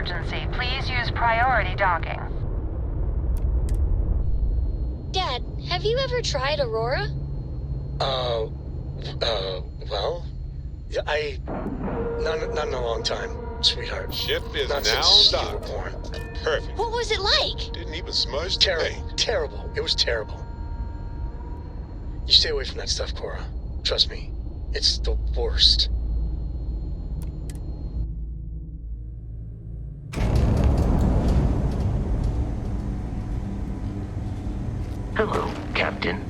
emergency. Please use priority docking. Dad, have you ever tried Aurora? Well, yeah, not in a long time, sweetheart. Ship is Not now since you were docked. born. Perfect. What was it like? Didn't even smudge the Terrible, paint. terrible. It was terrible. You stay away from that stuff, Cora. Trust me, it's the worst. Hello, Captain.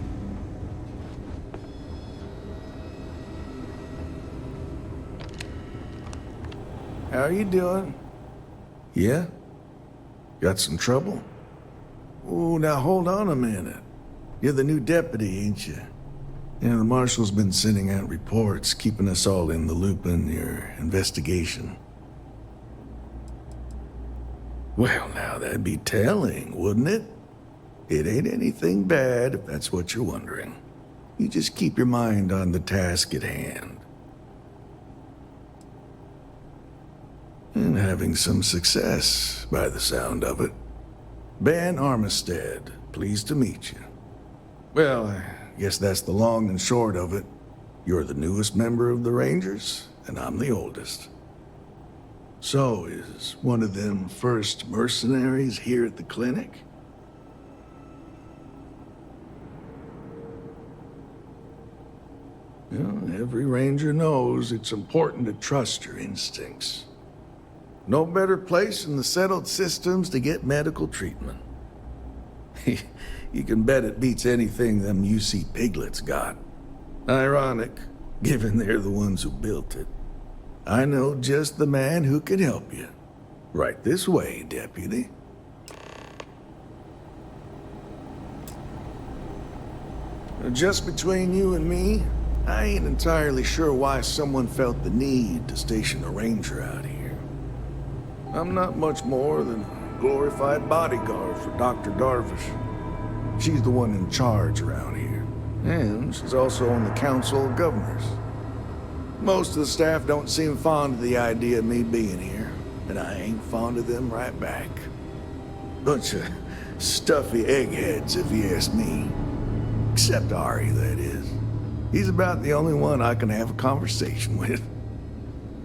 How you doing? Yeah? Got some trouble? Oh, now hold on a minute. You're the new deputy, ain't you? Yeah, the marshal's been sending out reports, keeping us all in the loop in your investigation. Well, now that'd be telling, wouldn't it? It ain't anything bad, if that's what you're wondering. You just keep your mind on the task at hand. And having some success, by the sound of it. Ben Armistead, pleased to meet you. Well, I guess that's the long and short of it. You're the newest member of the Rangers, and I'm the oldest. So, is one of them first mercenaries here at the clinic? Well, every Ranger knows it's important to trust your instincts. No better place in the settled systems to get medical treatment. You can bet it beats anything them UC piglets got. Ironic, given they're the ones who built it. I know just the man who can help you. Right this way, Deputy. Just between you and me, I ain't entirely sure why someone felt the need to station a Ranger out here. I'm not much more than a glorified bodyguard for Dr. Darvish. She's the one in charge around here, and she's also on the Council of Governors. Most of the staff don't seem fond of the idea of me being here, and I ain't fond of them right back. Bunch of stuffy eggheads, if you ask me. Except Ari, that is. He's about the only one I can have a conversation with.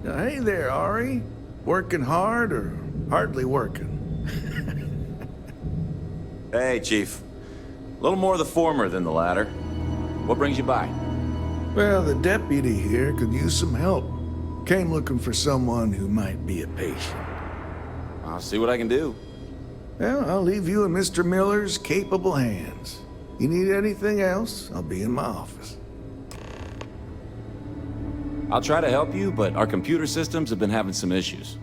Now, hey there, Ari. Working hard or hardly working? Hey, Chief. A little more the former than the latter. What brings you by? Well, the deputy here could use some help. Came looking for someone who might be a patient. I'll see what I can do. Well, I'll leave you in Mr. Miller's capable hands. You need anything else, I'll be in my office. I'll try to help you, but our computer systems have been having some issues.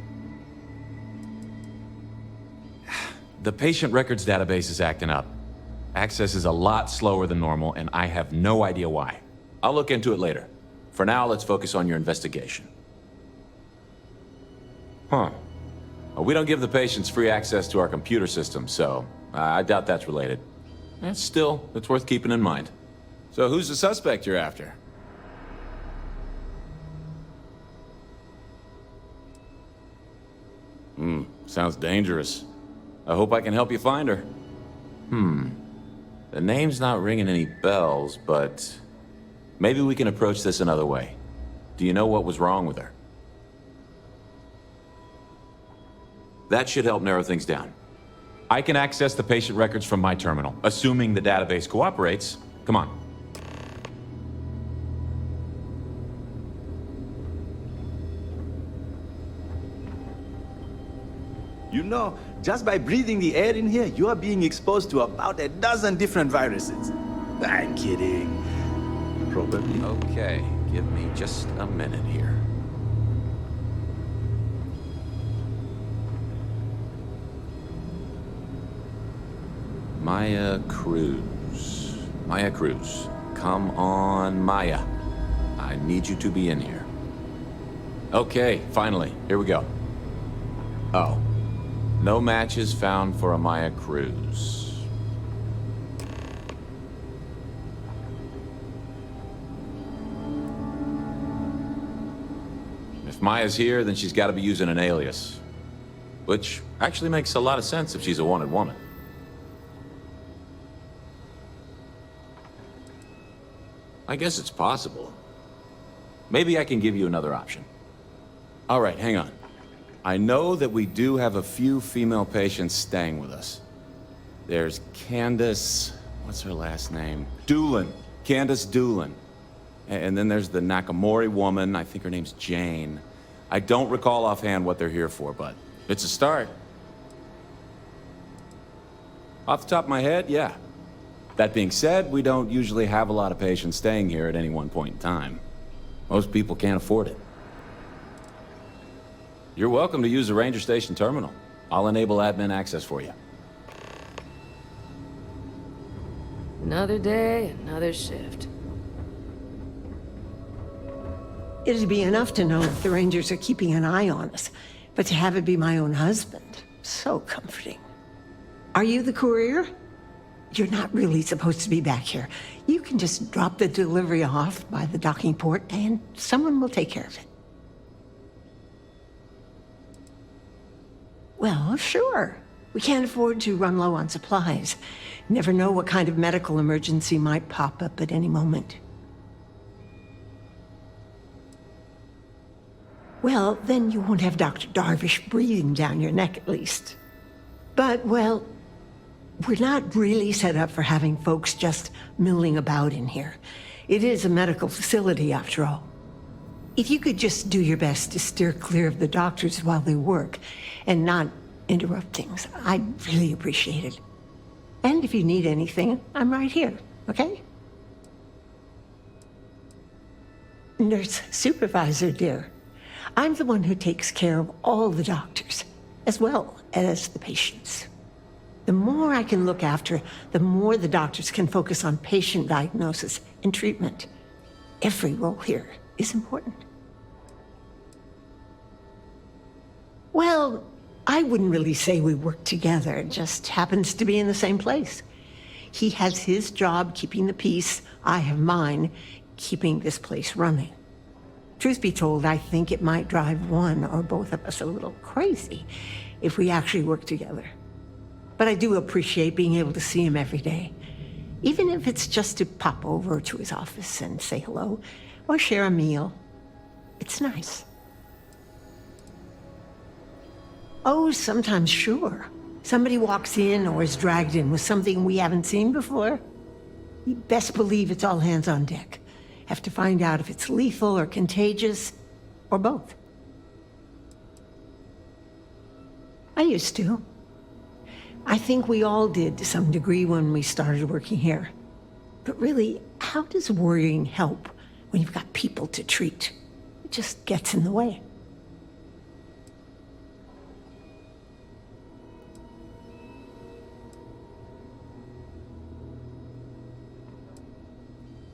The patient records database is acting up. Access is a lot slower than normal, and I have no idea why. I'll look into it later. For now, let's focus on your investigation. Huh. Well, we don't give the patients free access to our computer system, so I doubt that's related. Still, it's worth keeping in mind. So who's the suspect you're after? Sounds dangerous. I hope I can help you find her. The name's not ringing any bells, but maybe we can approach this another way. Do you know what was wrong with her? That should help narrow things down. I can access the patient records from my terminal, assuming the database cooperates. Come on. You know, just by breathing the air in here, you are being exposed to about a dozen different viruses. I'm kidding. Probably. Okay, give me just a minute here. Maya Cruz. Maya Cruz. Come on, Maya. I need you to be in here. Okay, finally. Here we go. Oh. No matches found for a Maya Cruz. If Maya's here, then she's got to be using an alias. which actually makes a lot of sense if she's a wanted woman. I guess it's possible. Maybe I can give you another option. All right, hang on. I know that we do have a few female patients staying with us. There's Candace... what's her last name? Doolin. Candace Doolin. And then there's the Nakamori woman. I think her name's Jane. I don't recall offhand what they're here for, but it's a start. Off the top of my head, yeah. That being said, we don't usually have a lot of patients staying here at any one point in time. Most people can't afford it. You're welcome to use the Ranger Station terminal. I'll enable admin access for you. Another day, another shift. It'd be enough to know that the Rangers are keeping an eye on us, but to have it be my own husband, so comforting. Are you the courier? You're not really supposed to be back here. You can just drop the delivery off by the docking port and someone will take care of it. Well, sure. We can't afford to run low on supplies. Never know what kind of medical emergency might pop up at any moment. Well, then you won't have Dr. Darvish breathing down your neck at least. But, well, we're not really set up for having folks just milling about in here. It is a medical facility, after all. If you could just do your best to steer clear of the doctors while they work and not interrupt things, I'd really appreciate it. And if you need anything, I'm right here, okay? Nurse supervisor, dear. I'm the one who takes care of all the doctors, as well as the patients. The more I can look after, the more the doctors can focus on patient diagnosis and treatment. Every role here is important. Well, I wouldn't really say we work together. It just happens to be in the same place. He has his job keeping the peace. I have mine keeping this place running. Truth be told, I think it might drive one or both of us a little crazy if we actually work together. But I do appreciate being able to see him every day, even if it's just to pop over to his office and say hello or share a meal. It's nice. Oh, sometimes, sure. Somebody walks in or is dragged in with something we haven't seen before. You best believe it's all hands on deck. Have to find out if it's lethal or contagious, or both. I used to. I think we all did to some degree when we started working here. But really, how does worrying help when you've got people to treat? It just gets in the way.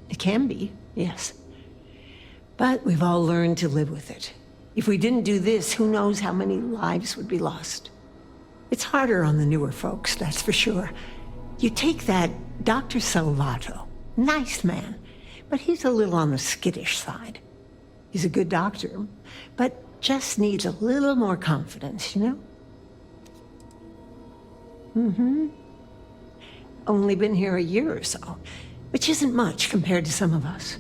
It can be, yes. But we've all learned to live with it. If we didn't do this, who knows how many lives would be lost. It's harder on the newer folks, that's for sure. You take that Dr. Salvato, nice man, but he's a little on the skittish side. He's a good doctor, but just needs a little more confidence, you know? Mm-hmm. Only been here a year or so, which isn't much compared to some of us.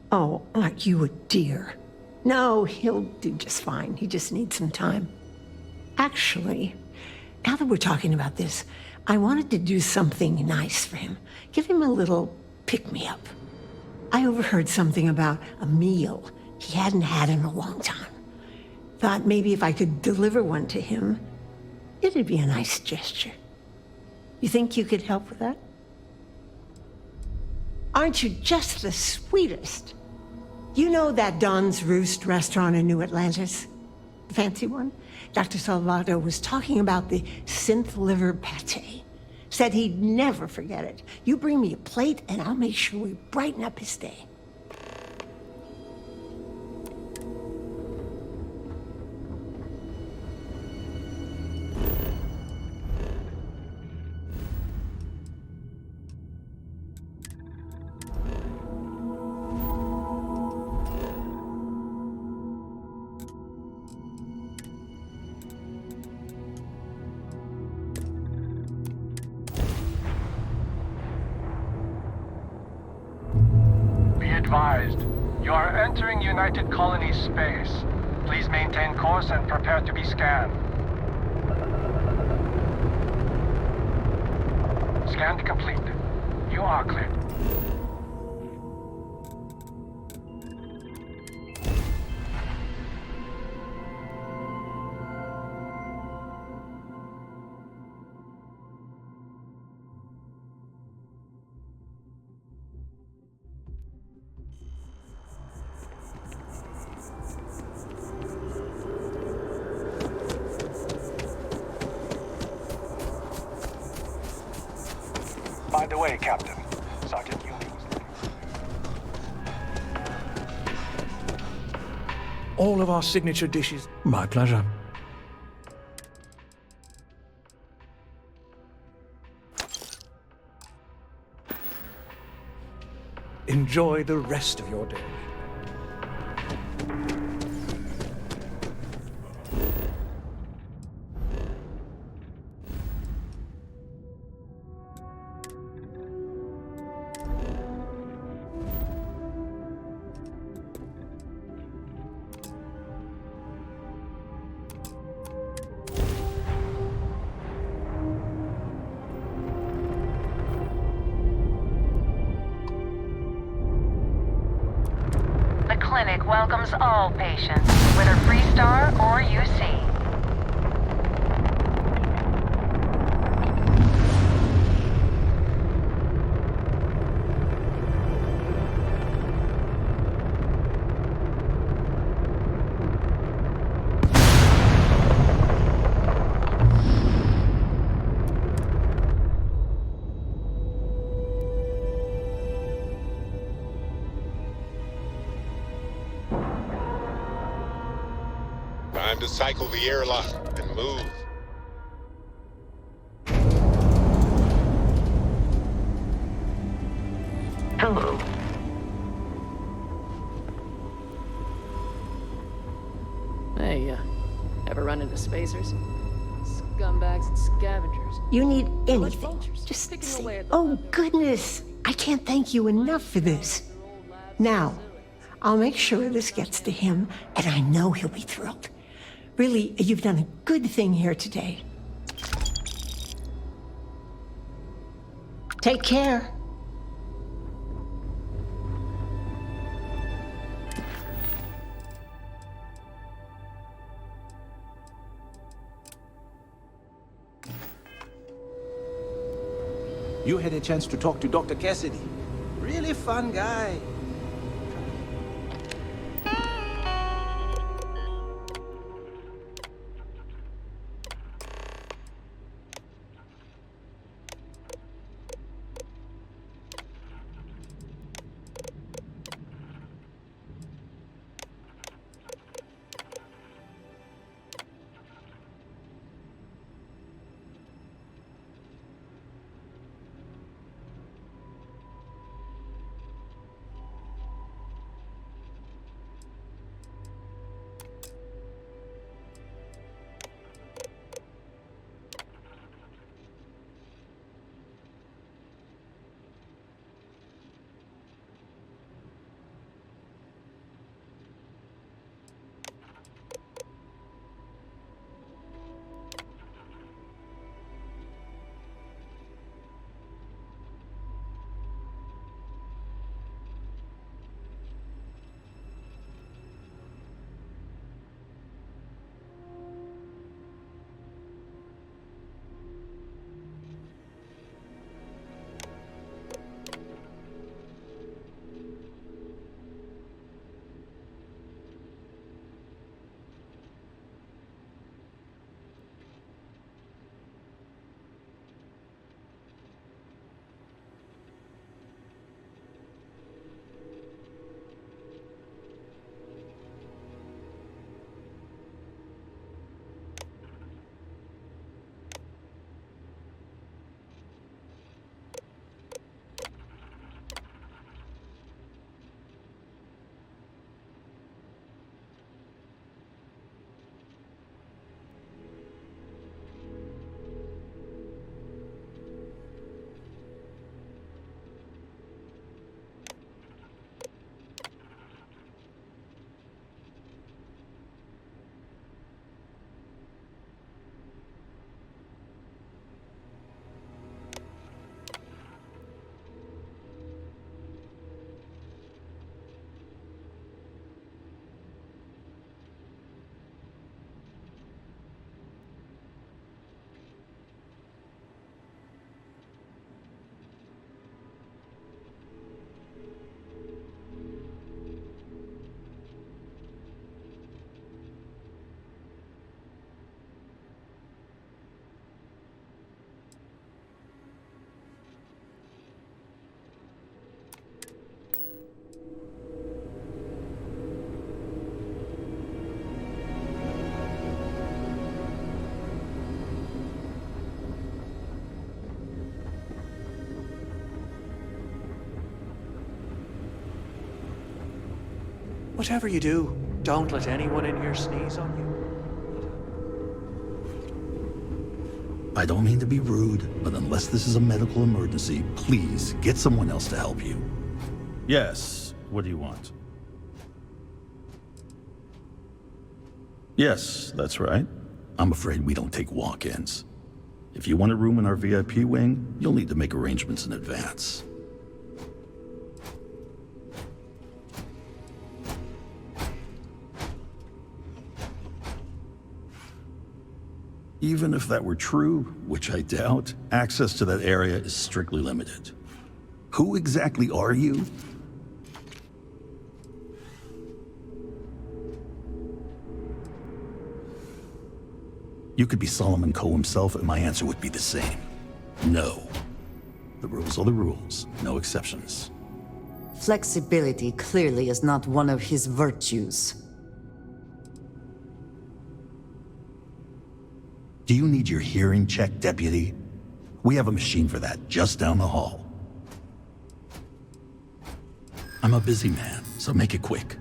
Oh, aren't you a dear? No, he'll do just fine. He just needs some time. Actually, now that we're talking about this, I wanted to do something nice for him. Give him a little pick-me-up. I overheard something about a meal he hadn't had in a long time. Thought maybe if I could deliver one to him, it'd be a nice gesture. You think you could help with that? Aren't you just the sweetest? You know that Don's Roost restaurant in New Atlantis? The fancy one? Dr. Salvato was talking about the synth liver pate. Said he'd never forget it. You bring me a plate and I'll make sure we brighten up his day. advised. You are entering United Colony space. Please maintain course and prepare to be scanned. Scan complete. You are cleared. By the way, Captain, Sergeant Uni was looking. All of our signature dishes. My pleasure. Enjoy the rest of your day. The clinic welcomes all patients, whether Freestar or UC. Time to cycle the airlock and move. Hello. Hey, ever run into spacers? Scumbags and scavengers. You need Like anything. vultures, Just picking say, away at the oh leftovers. goodness, I can't thank you enough for this. Now, I'll make sure this gets to him, and I know he'll be thrilled. Really, you've done a good thing here today. Take care. You had a chance to talk to Dr. Cassidy. Really fun guy. Whatever you do, don't let anyone in here sneeze on you. I don't mean to be rude, but unless this is a medical emergency, please get someone else to help you. Yes, what do you want? Yes, that's right. I'm afraid we don't take walk-ins. If you want a room in our VIP wing, you'll need to make arrangements in advance. Even if that were true, which I doubt, access to that area is strictly limited. Who exactly are you? You could be Solomon Coe himself, and my answer would be the same. No. The rules are the rules, no exceptions. Flexibility clearly is not one of his virtues. Do you need your hearing checked, Deputy? We have a machine for that just down the hall. I'm a busy man, so make it quick.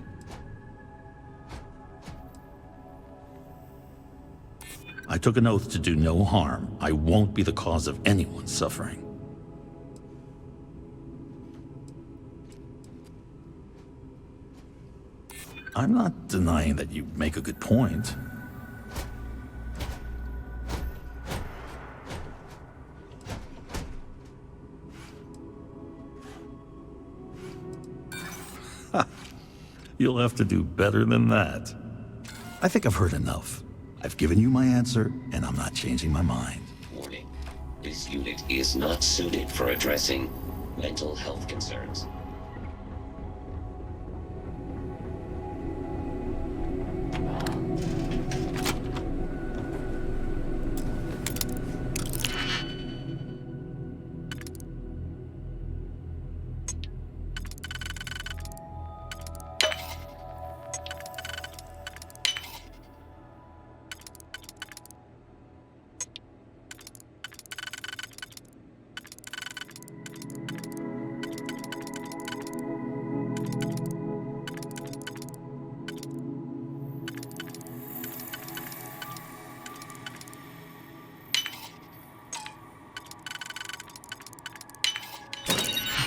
I took an oath to do no harm. I won't be the cause of anyone's suffering. I'm not denying that you make a good point. You'll have to do better than that. I think I've heard enough. I've given you my answer, and I'm not changing my mind. Warning. This unit is not suited for addressing mental health concerns.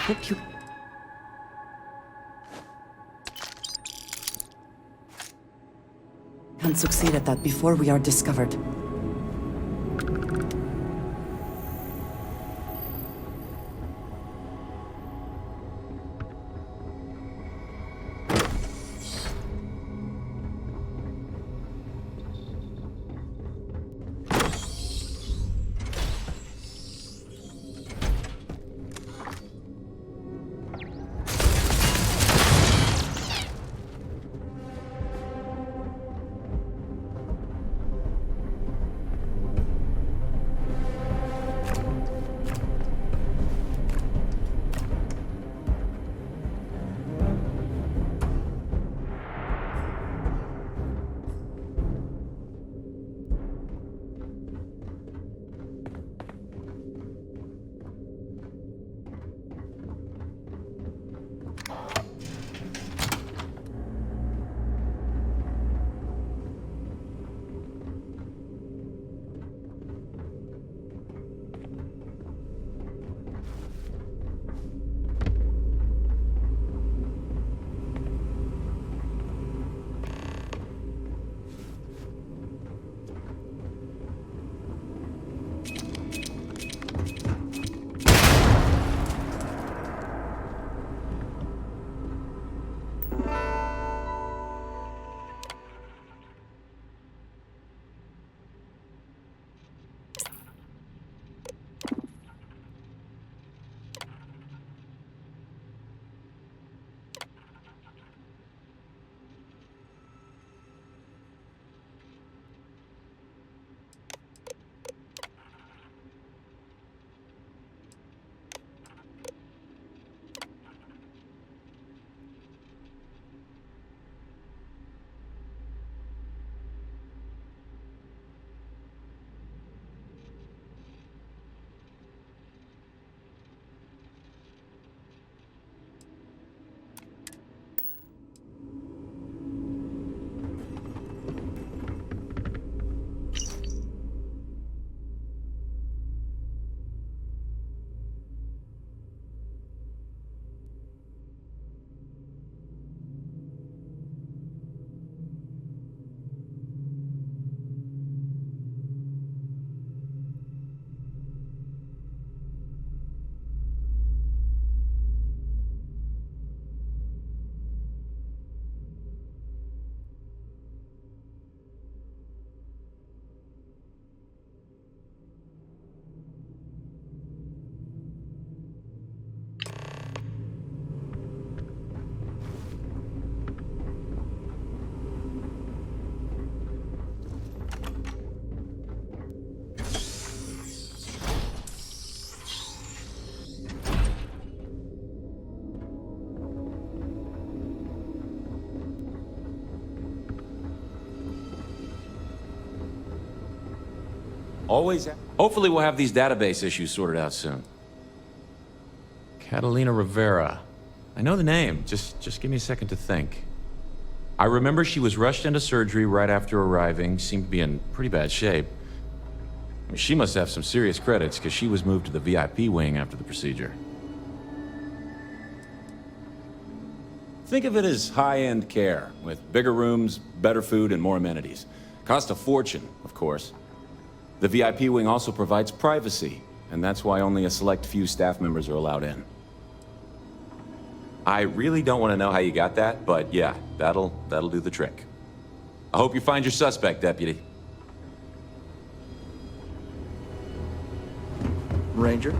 Hope you... Can't succeed at that before we are discovered. Always. Hopefully we'll have these database issues sorted out soon. Catalina Rivera. I know the name. Just give me a second to think. I remember she was rushed into surgery right after arriving. Seemed to be in pretty bad shape. I mean, she must have some serious credits, because she was moved to the VIP wing after the procedure. Think of it as high-end care, with bigger rooms, better food, and more amenities. Cost a fortune, of course. The VIP wing also provides privacy, and that's why only a select few staff members are allowed in. I really don't want to know how you got that, but yeah, that'll do the trick. I hope you find your suspect, Deputy. Ranger?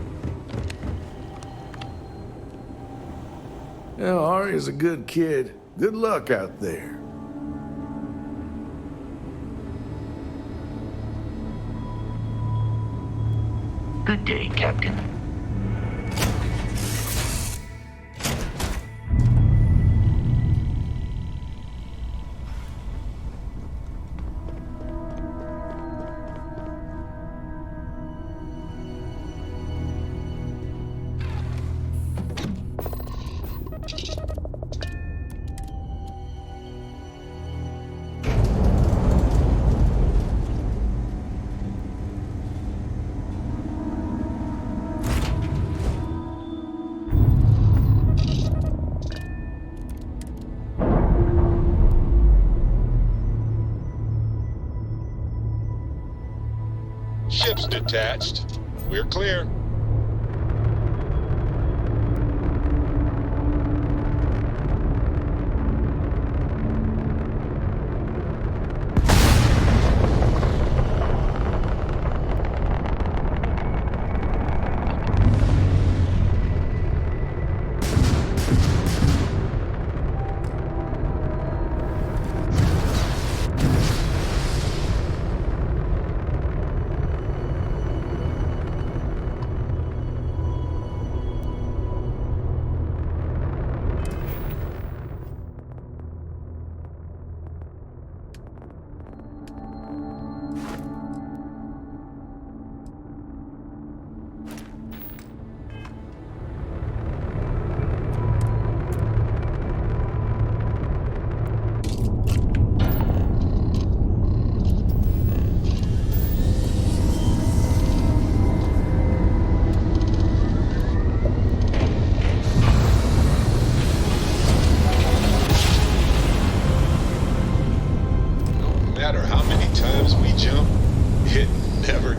Yeah, Ari's a good kid. Good luck out there. Good day, Captain. Ship's detached. We're clear.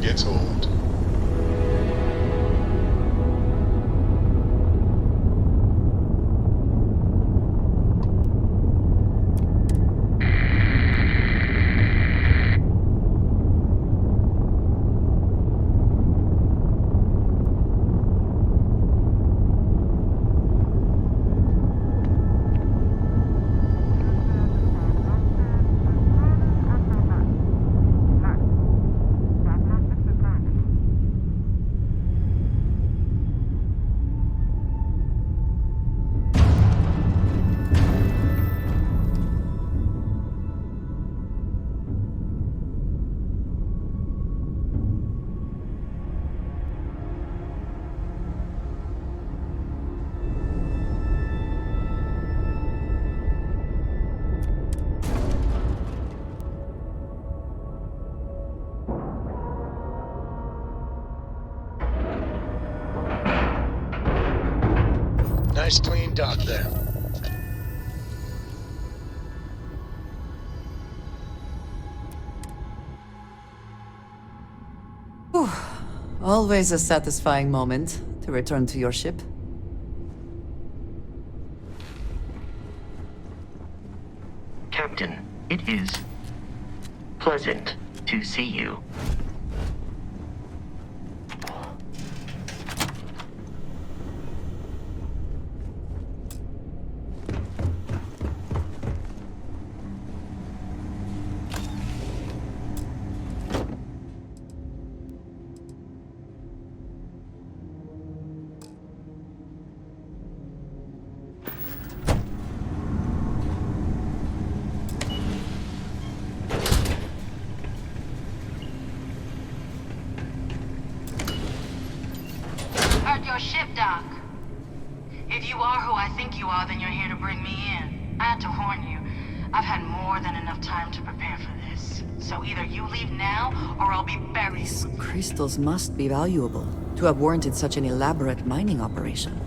Gets old. Nice clean dock there. Whew. Always a satisfying moment to return to your ship. Captain, it is pleasant to see you. your ship, Doc. If you are who I think you are, then you're here to bring me in. I had to warn you. I've had more than enough time to prepare for this. So either you leave now, or I'll be buried. These crystals must be valuable to have warranted such an elaborate mining operation.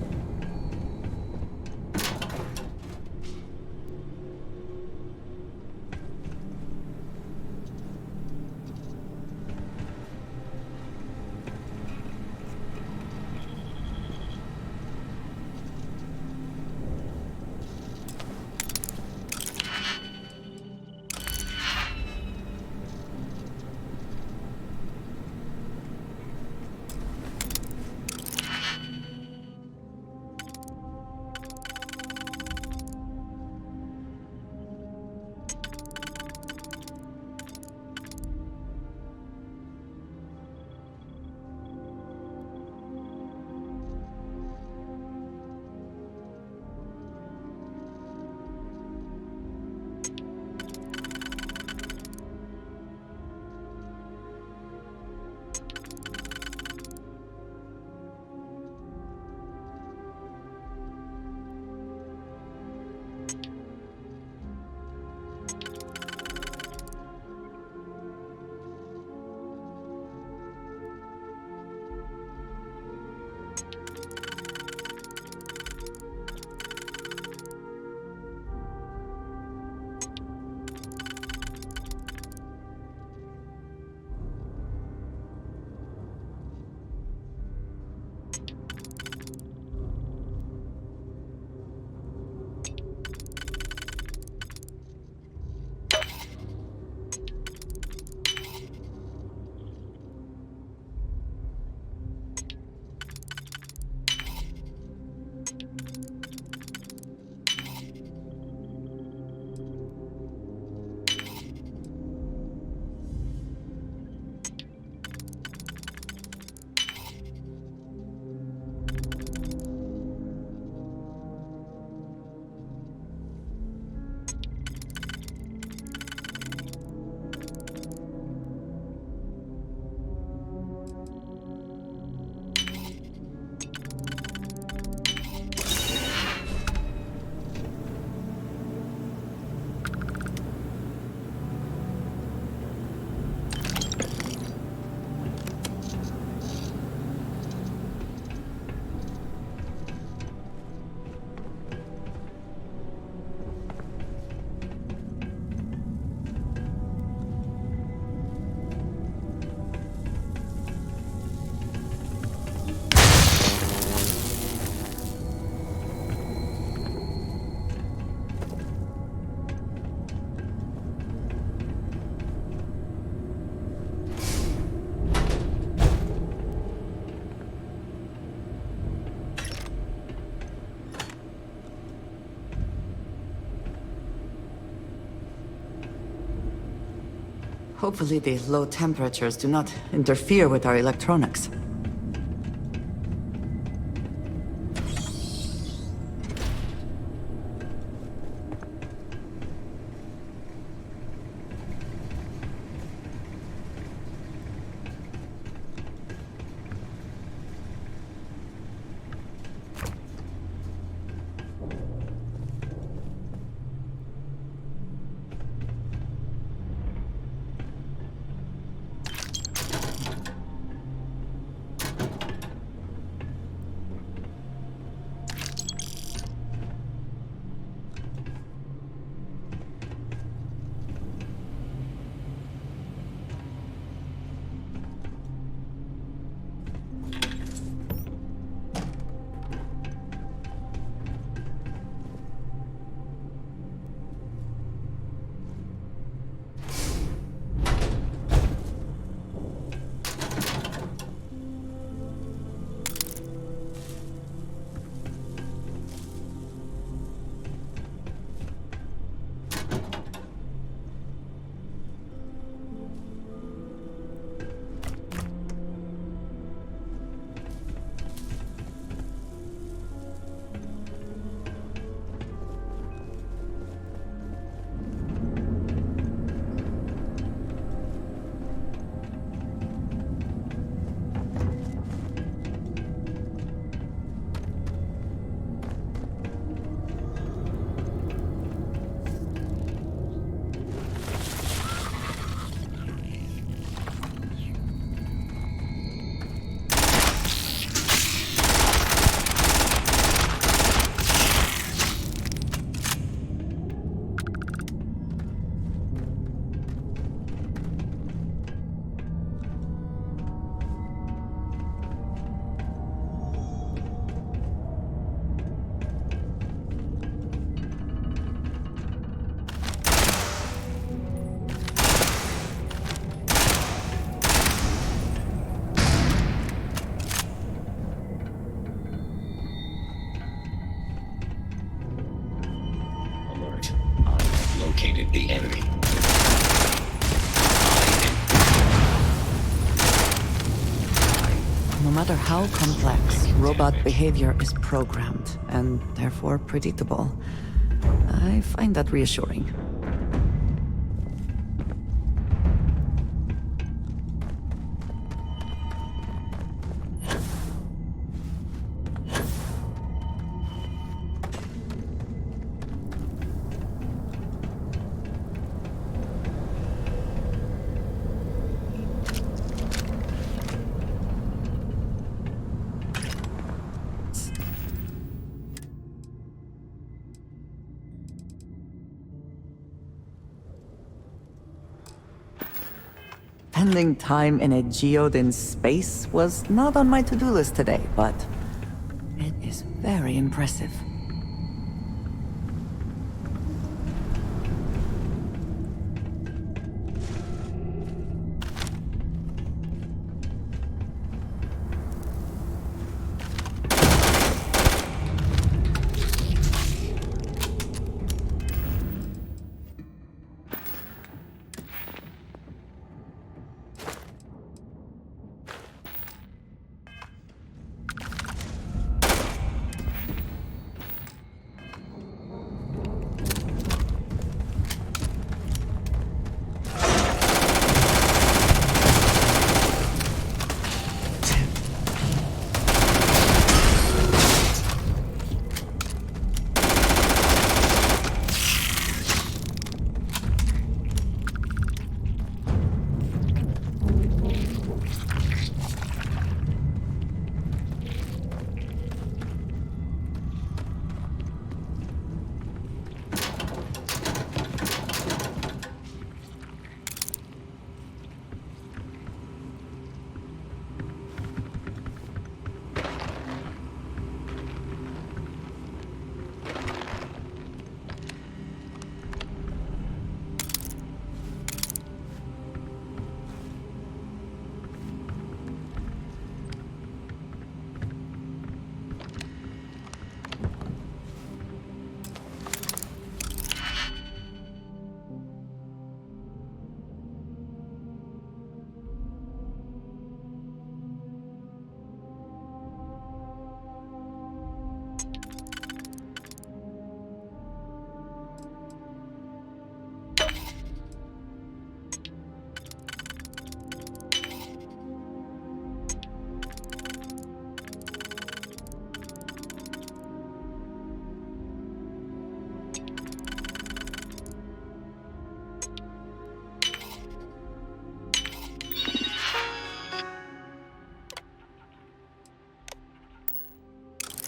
Hopefully the low temperatures do not interfere with our electronics. matter how complex, robot behavior is programmed, and therefore predictable. I find that reassuring. Spending time in a geode in space was not on my to-do list today, but it is very impressive.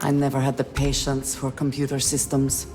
I never had the patience for computer systems.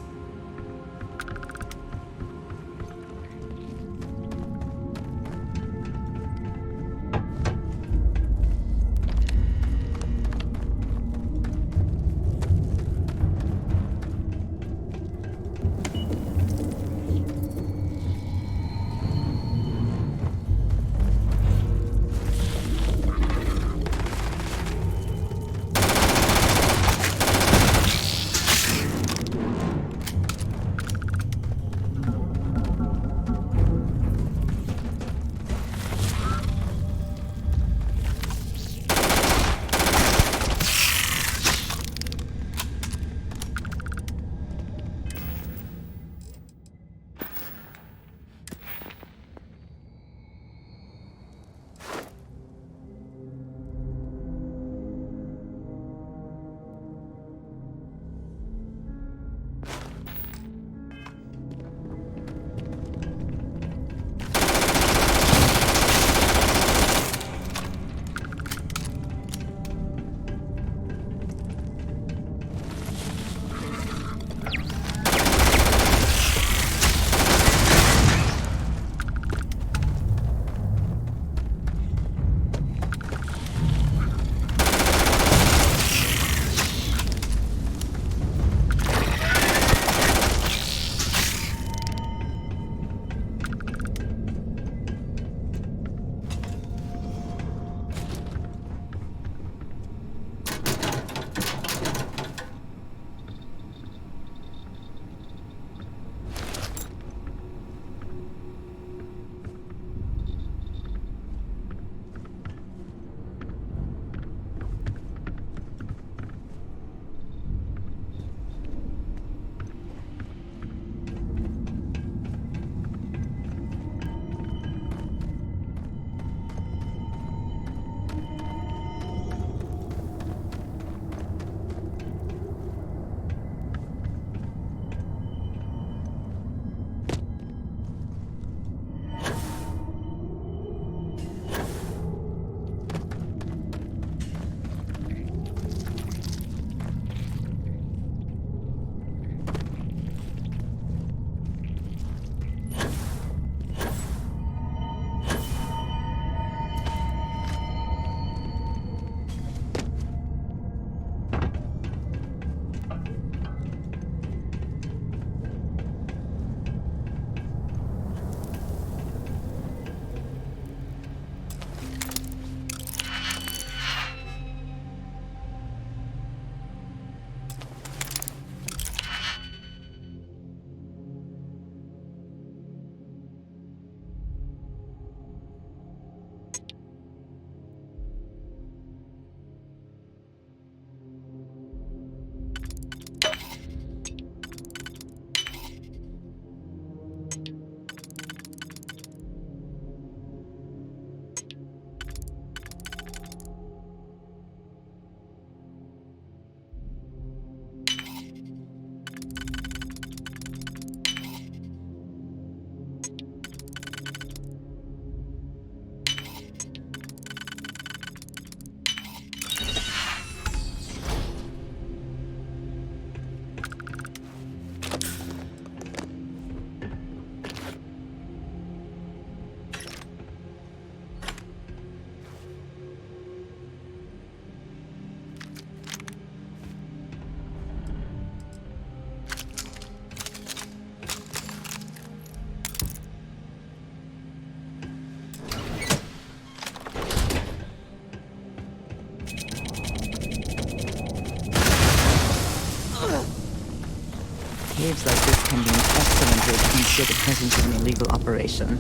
caves like this can be an excellent way to conceal the presence of an illegal operation.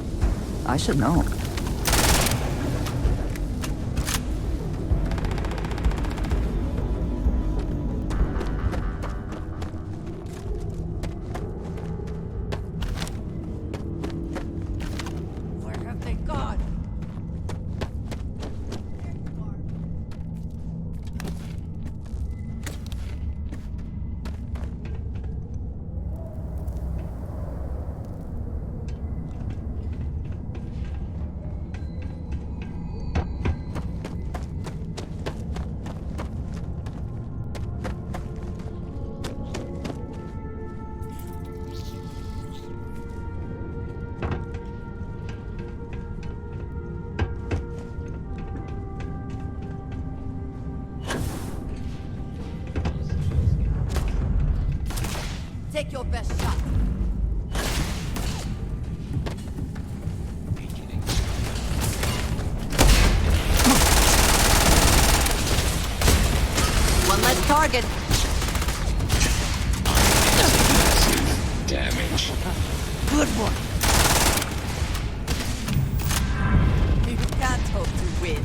I should know. Take your best shot. One less target. Massive damage. Good one. You can't hope to win.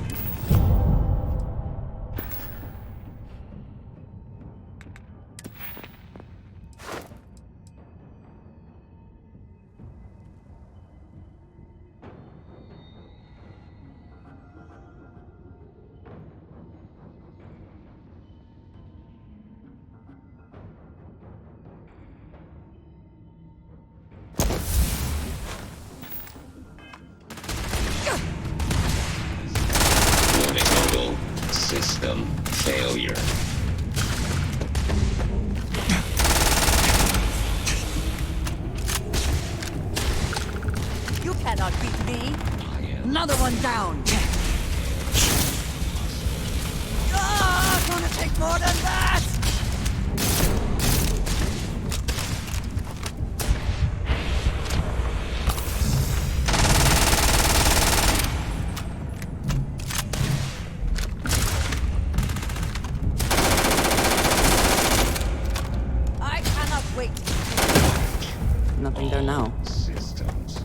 System failure. You cannot beat me. Another one down. Gonna take more than that. Nothing there now. Systems.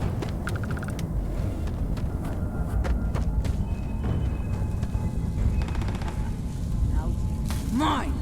Mine.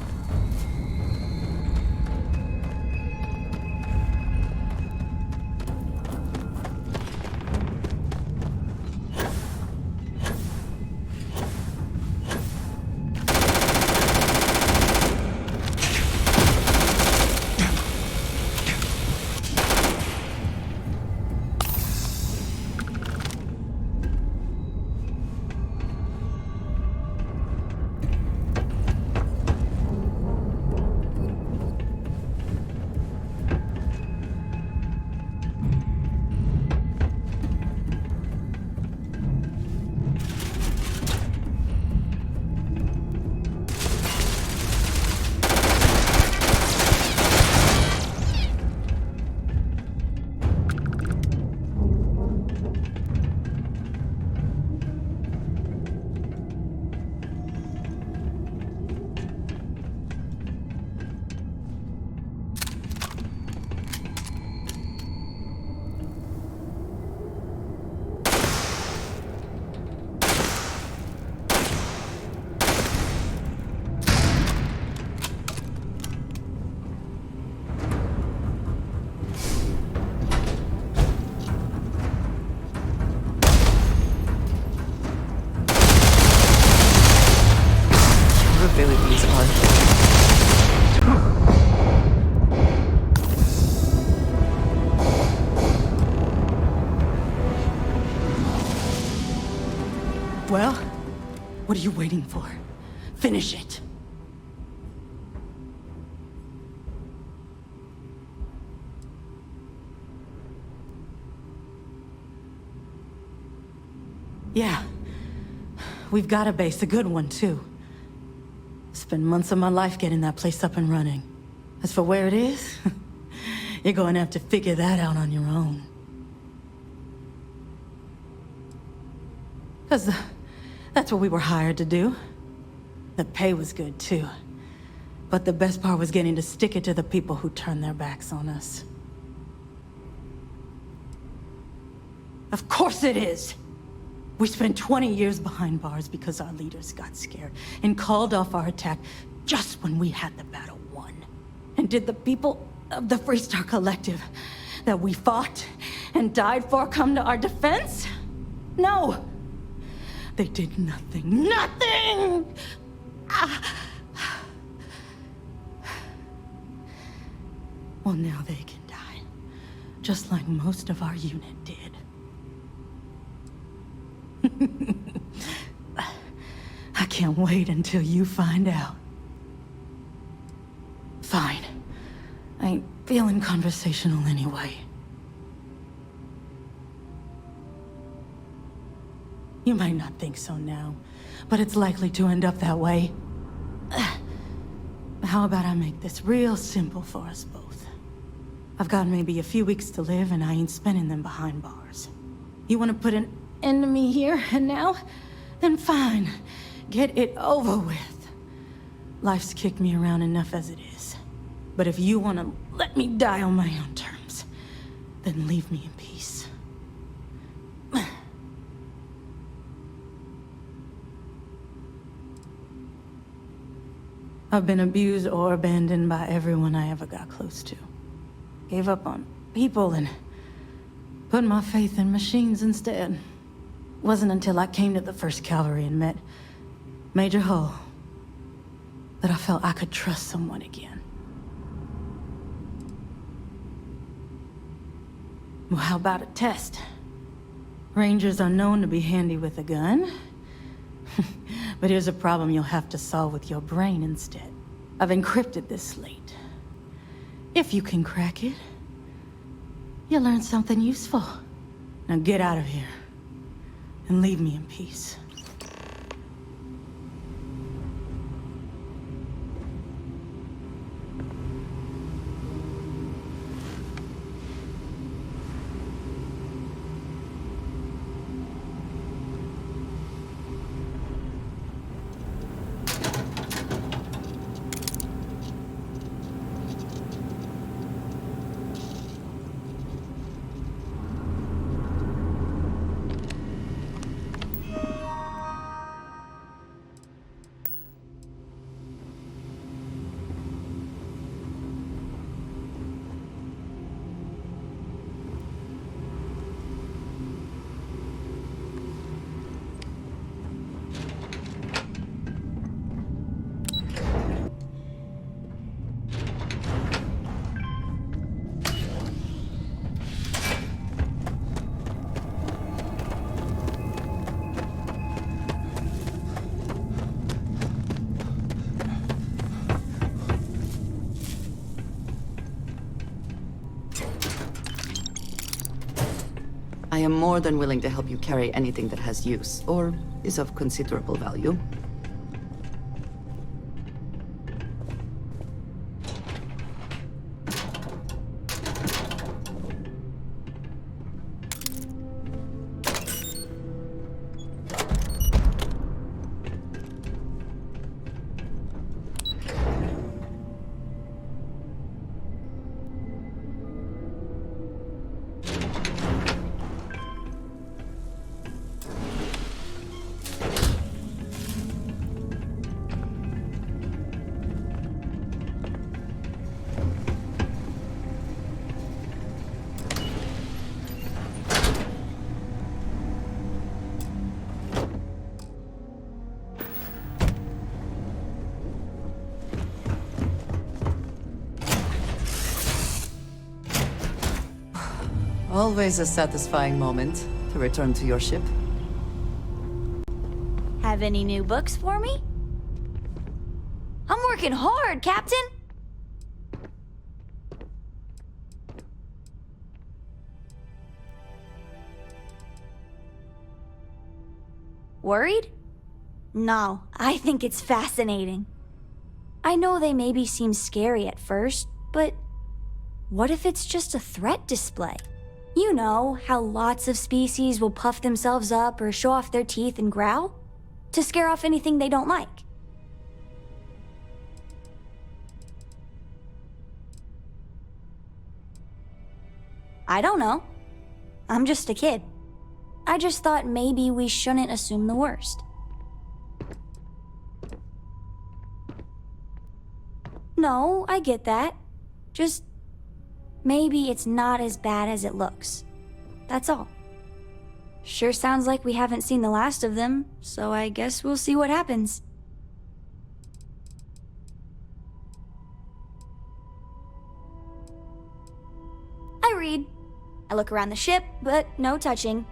Abilities are. Well, what are you waiting for? Finish it. Yeah. We've got a base, a good one, too. Spent months of my life getting that place up and running. As for where it is, you're going to have to figure that out on your own. Because that's what we were hired to do. The pay was good, too. But the best part was getting to stick it to the people who turned their backs on us. Of course it is! We spent 20 years behind bars because our leaders got scared and called off our attack just when we had the battle won. And did the people of the Freestar Collective that we fought and died for come to our defense? No! They did nothing. Nothing! Well, now they can die. Just like most of our unit did. I can't wait until you find out. Fine. I ain't feeling conversational anyway. You might not think so now, but it's likely to end up that way. How about I make this real simple for us both? I've got maybe a few weeks to live, and I ain't spending them behind bars. You want to put an end to me here and now? Then fine. Get it over with. Life's kicked me around enough as it is. But if you want to let me die on my own terms, then leave me in peace. I've been abused or abandoned by everyone I ever got close to. Gave up on people and put my faith in machines instead. Wasn't until I came to the 1st Cavalry and met Major Hull that I felt I could trust someone again. Well, how about a test? Rangers are known to be handy with a gun. But here's a problem you'll have to solve with your brain instead. I've encrypted this slate. If you can crack it, you'll learn something useful. Now get out of here and leave me in peace. I am more than willing to help you carry anything that has use, or is of considerable value. Always a satisfying moment to return to your ship. Have any new books for me? I'm working hard, Captain! Worried? No, I think it's fascinating. I know they maybe seem scary at first, but what if it's just a threat display? You know, how lots of species will puff themselves up or show off their teeth and growl to scare off anything they don't like. I don't know. I'm just a kid. I just thought maybe we shouldn't assume the worst. No, I get that. Just maybe it's not as bad as it looks. That's all. Sure sounds like we haven't seen the last of them, so I guess we'll see what happens. I read. I look around the ship, but no touching.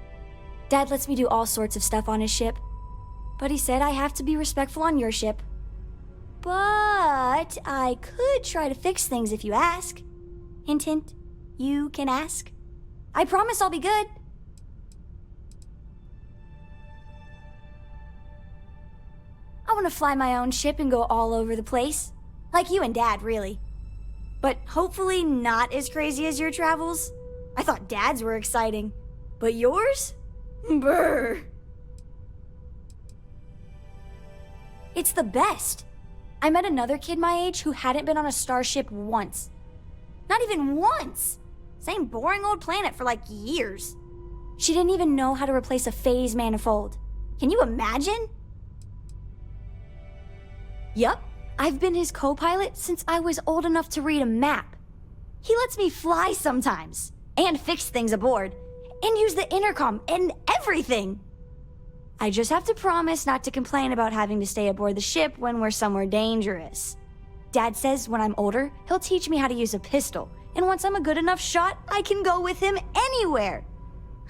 Dad lets me do all sorts of stuff on his ship. But he said I have to be respectful on your ship. But I could try to fix things if you ask. Hint, hint. You can ask. I promise I'll be good. I want to fly my own ship and go all over the place. Like you and Dad, really. But hopefully not as crazy as your travels. I thought Dad's were exciting. But yours? Brr. It's the best. I met another kid my age who hadn't been on a starship once. Not even once! Same boring old planet for like years. She didn't even know how to replace a phase manifold. Can you imagine? Yup, I've been his co-pilot since I was old enough to read a map. He lets me fly sometimes, and fix things aboard, and use the intercom and everything. I just have to promise not to complain about having to stay aboard the ship when we're somewhere dangerous. Dad says when I'm older, he'll teach me how to use a pistol, and once I'm a good enough shot, I can go with him anywhere.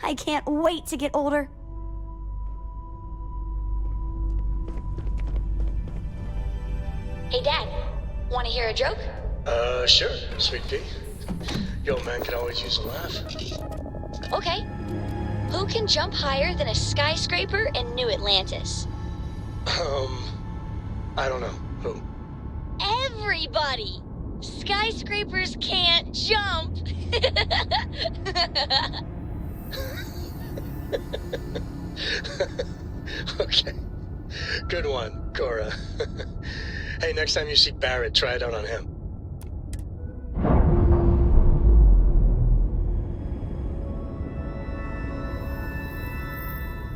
I can't wait to get older. Hey, Dad. Want to hear a joke? Sure, Sweet Pea. Your old man could always use a laugh. Okay. Who can jump higher than a skyscraper in New Atlantis? I don't know. Who? Everybody! Skyscrapers can't jump! Okay. Good one, Cora. Hey, next time you see Barrett, try it out on him.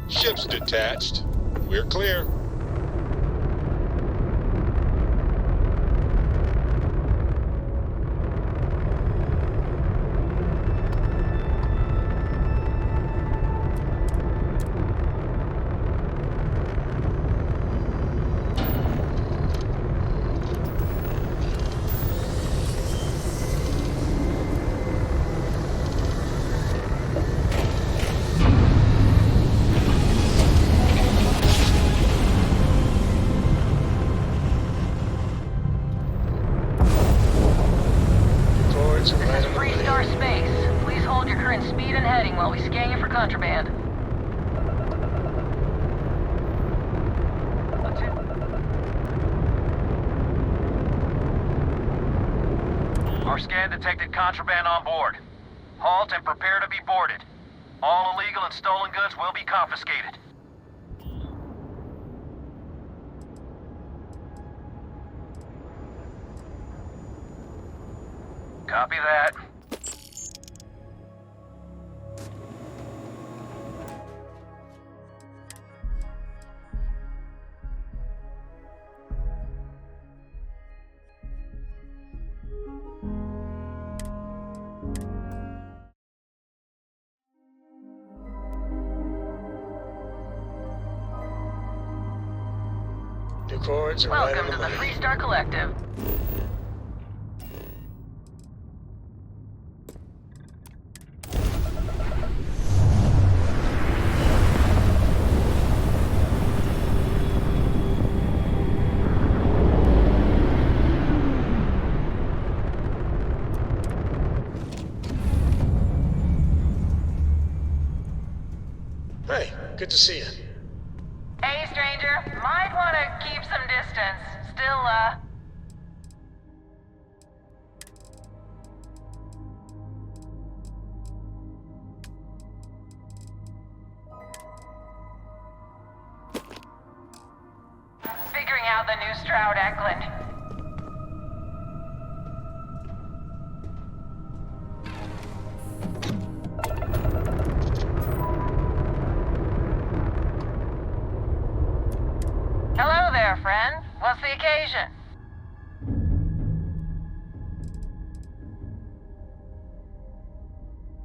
Ship's detached. We're clear. Contraband. Our scan detected contraband on board. Halt and prepare to be boarded. All illegal and stolen goods will be confiscated. Copy that. New chords are right on the money. Welcome to the Freestar Collective. Hey, good to see you. Hey, stranger. Might want to keep some distance. Still, figuring out the new Stroud Eklund. there, friend. What's the occasion?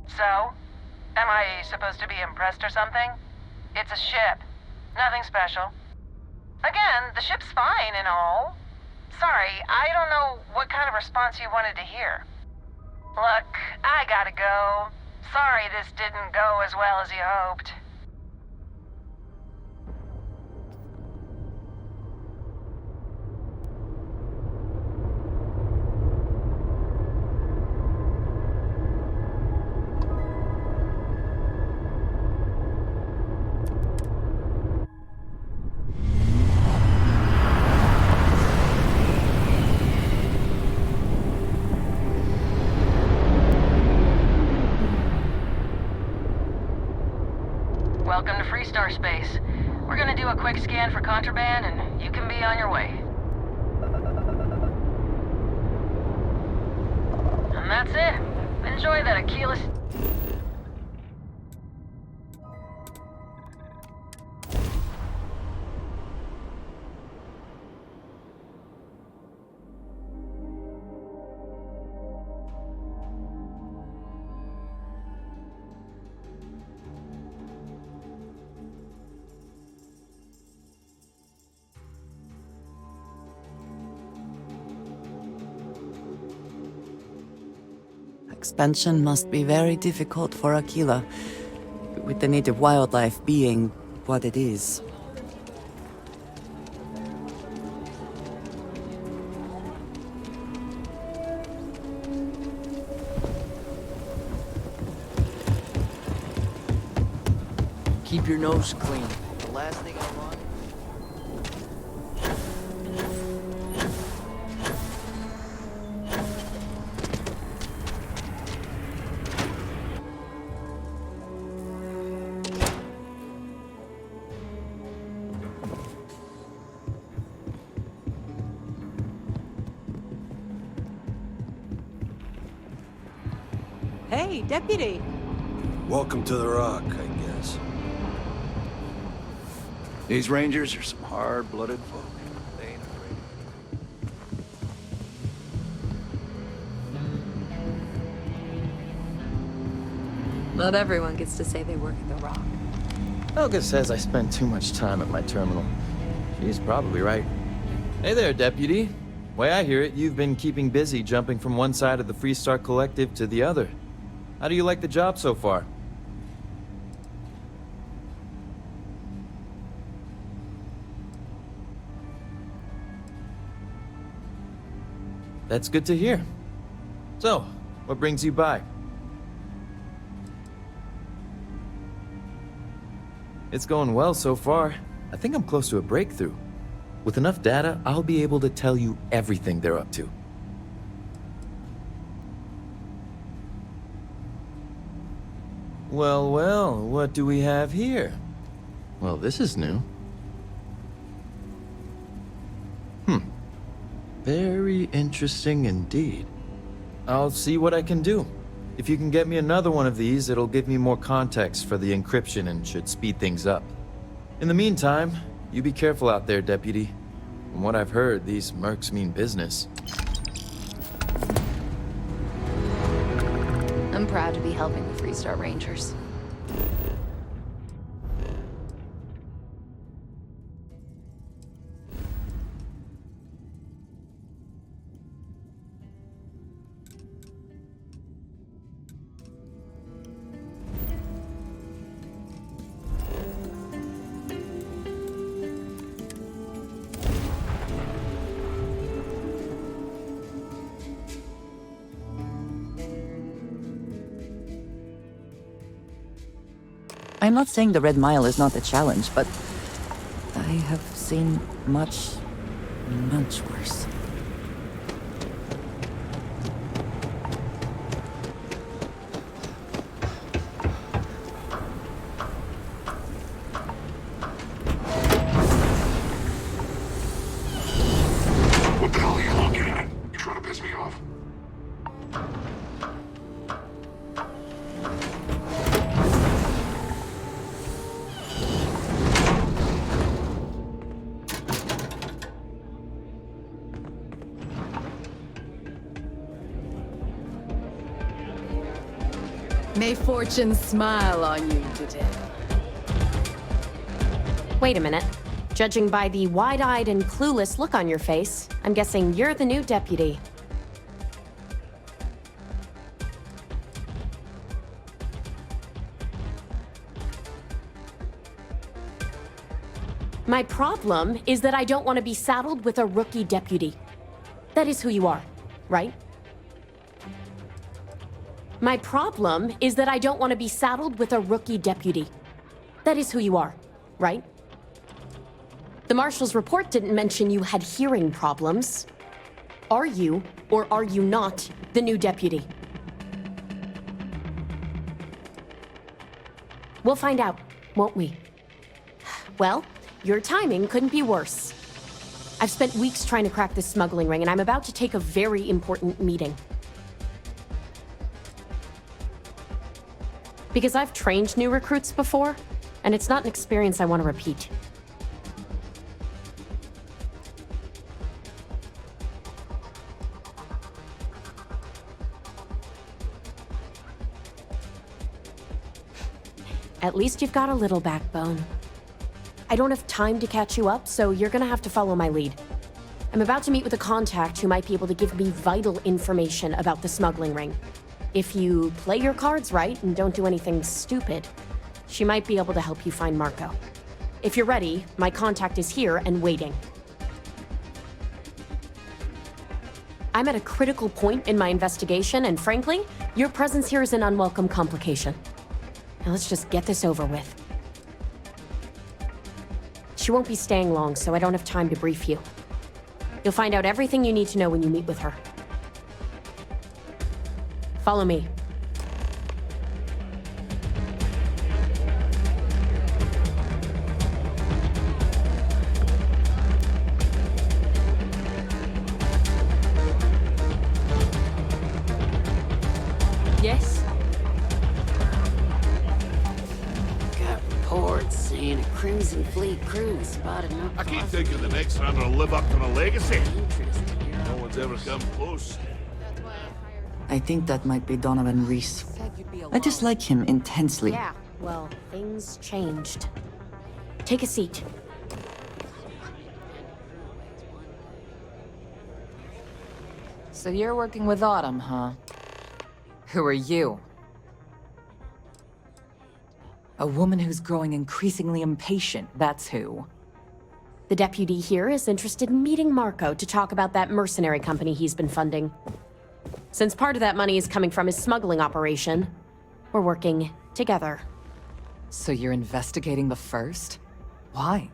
So? Am I supposed to be impressed or something? It's a ship. Nothing special. Again, the ship's fine and all. Sorry, I don't know what kind of response you wanted to hear. Look, I gotta go. Sorry this didn't go as well as you hoped. Welcome to Freestar Space. We're gonna do a quick scan for contraband, and you can be on your way. And that's it. Enjoy that Achilles. Expansion must be very difficult for Aquila, with the native wildlife being what it is. Keep your nose clean. The last thing I want. Hey, Deputy. Welcome to the Rock, I guess. These Rangers are some hard-blooded folk. They ain't afraid. Not everyone gets to say they work at the Rock. Helga says I spend too much time at my terminal. She's probably right. Hey there, Deputy. Way I hear it, you've been keeping busy jumping from one side of the Freestar Collective to the other. How do you like the job so far? That's good to hear. So, what brings you by? It's going well so far. I think I'm close to a breakthrough. With enough data, I'll be able to tell you everything they're up to. Well, well, what do we have here? Well, this is new. Very interesting indeed. I'll see what I can do. If you can get me another one of these, it'll give me more context for the encryption and should speed things up. In the meantime, you be careful out there, Deputy. From what I've heard, these mercs mean business. I'm proud to be helping the Freestar Rangers. I'm not saying the Red Mile is not a challenge, but I have seen much, much worse. What the hell are you looking at? You trying to piss me off? May fortune smile on you today. Wait a minute. Judging by the wide-eyed and clueless look on your face, I'm guessing you're the new deputy. My problem is that I don't want to be saddled with a rookie deputy. That is who you are, right? My problem is that I don't want to be saddled with a rookie deputy. That is who you are, right? The Marshal's report didn't mention you had hearing problems. Are you, or are you not, the new deputy? We'll find out, won't we? Well, your timing couldn't be worse. I've spent weeks trying to crack this smuggling ring, and I'm about to take a very important meeting. Because I've trained new recruits before, and it's not an experience I want to repeat. At least you've got a little backbone. I don't have time to catch you up, so you're gonna have to follow my lead. I'm about to meet with a contact who might be able to give me vital information about the smuggling ring. If you play your cards right and don't do anything stupid, she might be able to help you find Marco. If you're ready, my contact is here and waiting. I'm at a critical point in my investigation, and frankly, your presence here is an unwelcome complication. Now let's just get this over with. She won't be staying long, so I don't have time to brief you. You'll find out everything you need to know when you meet with her. Follow me. Yes? Got reports saying a Crimson Fleet crew spotted no. I keep thinking the next round will live up to my legacy. No one's ever come close. I think that might be Donovan Reese. I dislike him intensely. Yeah, well, things changed. Take a seat. So you're working with Autumn, huh? Who are you? A woman who's growing increasingly impatient, that's who. The deputy here is interested in meeting Marco to talk about that mercenary company he's been funding. Since part of that money is coming from his smuggling operation, we're working together. So you're investigating the first? Why?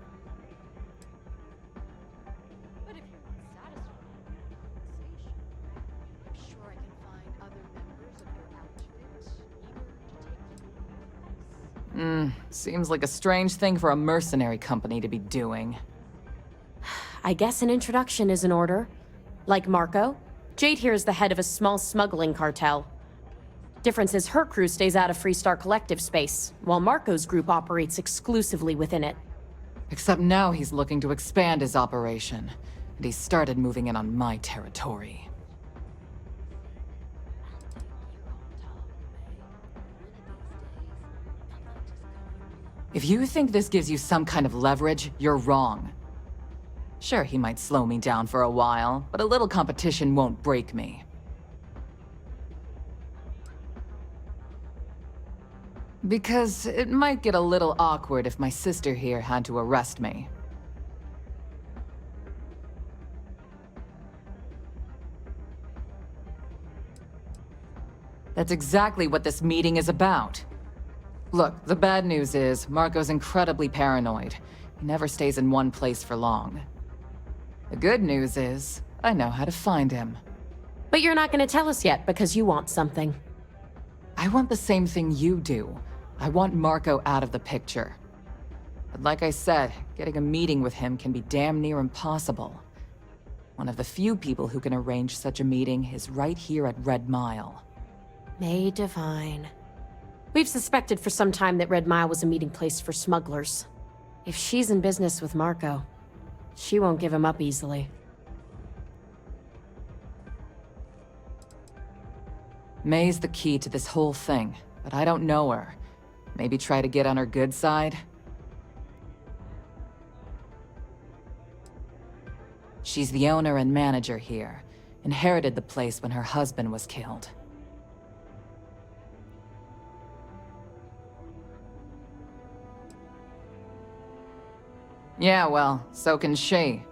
Seems like a strange thing for a mercenary company to be doing. I guess an introduction is in order. Like Marco, Jade here is the head of a small smuggling cartel. Difference is her crew stays out of Freestar Collective space, while Marco's group operates exclusively within it. Except now he's looking to expand his operation, and he's started moving in on my territory. If you think this gives you some kind of leverage, you're wrong. Sure, he might slow me down for a while, but a little competition won't break me. Because it might get a little awkward if my sister here had to arrest me. That's exactly what this meeting is about. Look, the bad news is, Marco's incredibly paranoid. He never stays in one place for long. The good news is, I know how to find him. But you're not gonna tell us yet because you want something. I want the same thing you do. I want Marco out of the picture. But like I said, getting a meeting with him can be damn near impossible. One of the few people who can arrange such a meeting is right here at Red Mile. May Divine. We've suspected for some time that Red Mile was a meeting place for smugglers. If she's in business with Marco, she won't give him up easily. May's the key to this whole thing. but I don't know her. Maybe try to get on her good side? She's the owner and manager here. Inherited the place when her husband was killed. Yeah, well, so can she.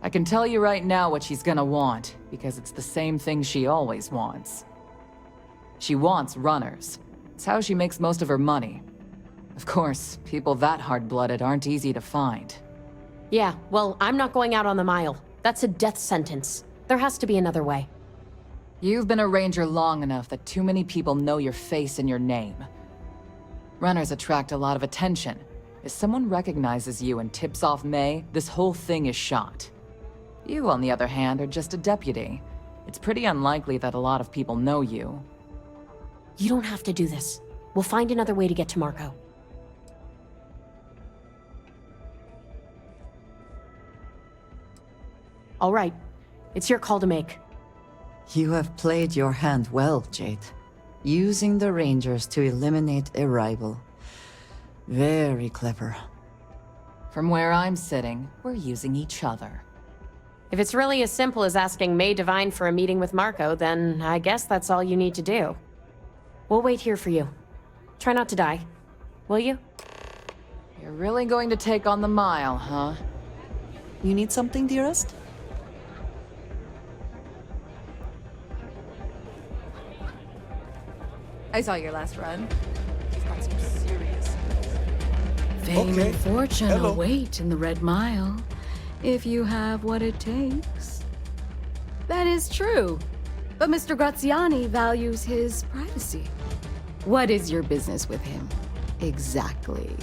I can tell you right now what she's gonna want, because it's the same thing she always wants. She wants runners. It's how she makes most of her money. Of course, people that hard-blooded aren't easy to find. Yeah, well, I'm not going out on the mile. That's a death sentence. There has to be another way. You've been a ranger long enough that too many people know your face and your name. Runners attract a lot of attention. If someone recognizes you and tips off May, this whole thing is shot. You, on the other hand, are just a deputy. It's pretty unlikely that a lot of people know you. You don't have to do this. We'll find another way to get to Marco. All right. It's your call to make. You have played your hand well, Jade. Using the Rangers to eliminate a rival. Very clever. From where I'm sitting, we're using each other. If it's really as simple as asking May Divine for a meeting with Marco, then I guess that's all you need to do. We'll wait here for you. Try not to die. Will you? You're really going to take on the mile, huh? You need something, dearest? I saw your last run. You've got some serious... Fame and fortune await in the Red Mile, if you have what it takes. That is true, but Mr. Graziani values his privacy. What is your business with him? Exactly.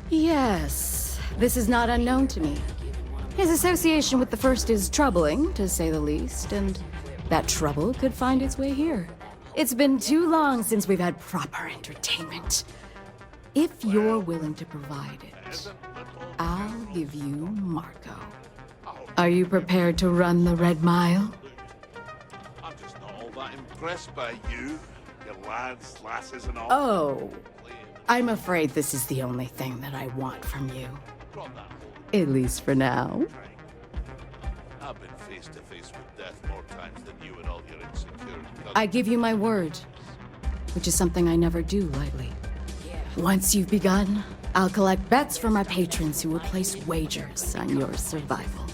Yes, this is not unknown to me. His association with the First is troubling, to say the least, and that trouble could find its way here. It's been too long since we've had proper entertainment. If you're willing to provide it, I'll give you Marco. Are you prepared to run the Red Mile? I'm just not all that impressed by you, your lads, lasses and all. Oh, I'm afraid this is the only thing that I want from you. At least for now. I've been face to face with death more times than you and all your insecure cousins. I give you my word, which is something I never do lightly. Once you've begun, I'll collect bets from our patrons who will place wagers on your survival.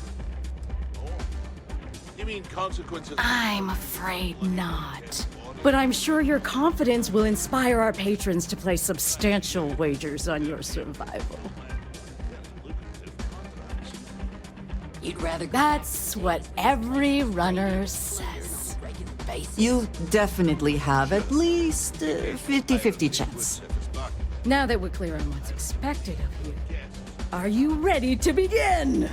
You mean consequences? I'm afraid not. But I'm sure your confidence will inspire our patrons to place substantial wagers on your survival. You'd rather... That's what every runner says. You definitely have at least 50-50 chance. Now that we're clear on what's expected of you, are you ready to begin?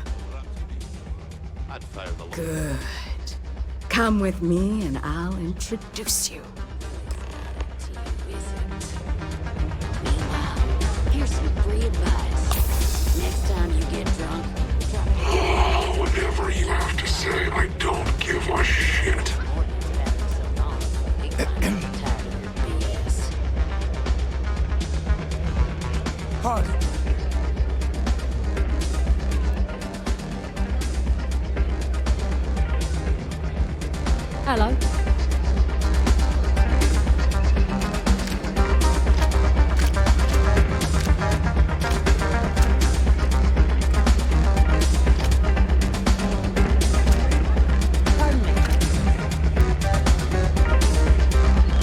Good. Come with me and I'll introduce you. Meanwhile, here's some free advice. Next time you get drunk, Whatever you have to say, I don't give a shit. Hard. Hello.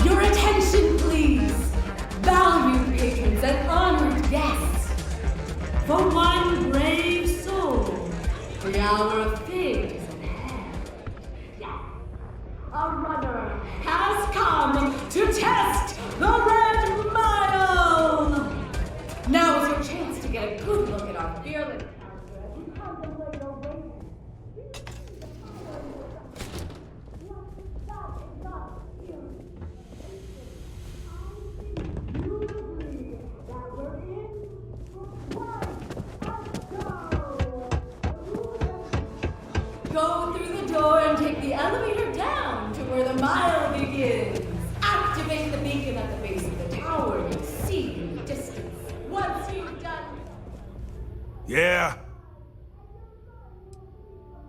Your attention, please! Valued patrons and honored guests! Yeah.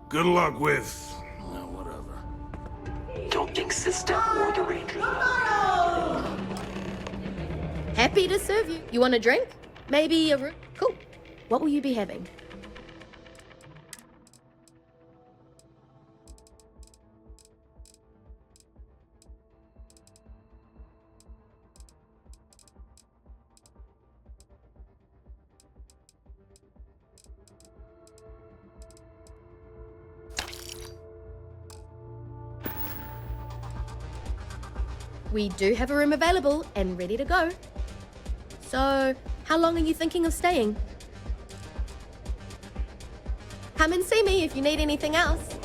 Good luck with... whatever. Don't jinx this step or the Ranger. Happy to serve you. You want a drink? Maybe a room? Cool. What will you be having? We do have a room available and ready to go. So, how long are you thinking of staying? Come and see me if you need anything else.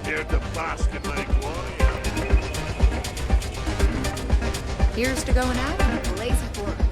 Here to bask in my glory. Here's to going out and blazing for it.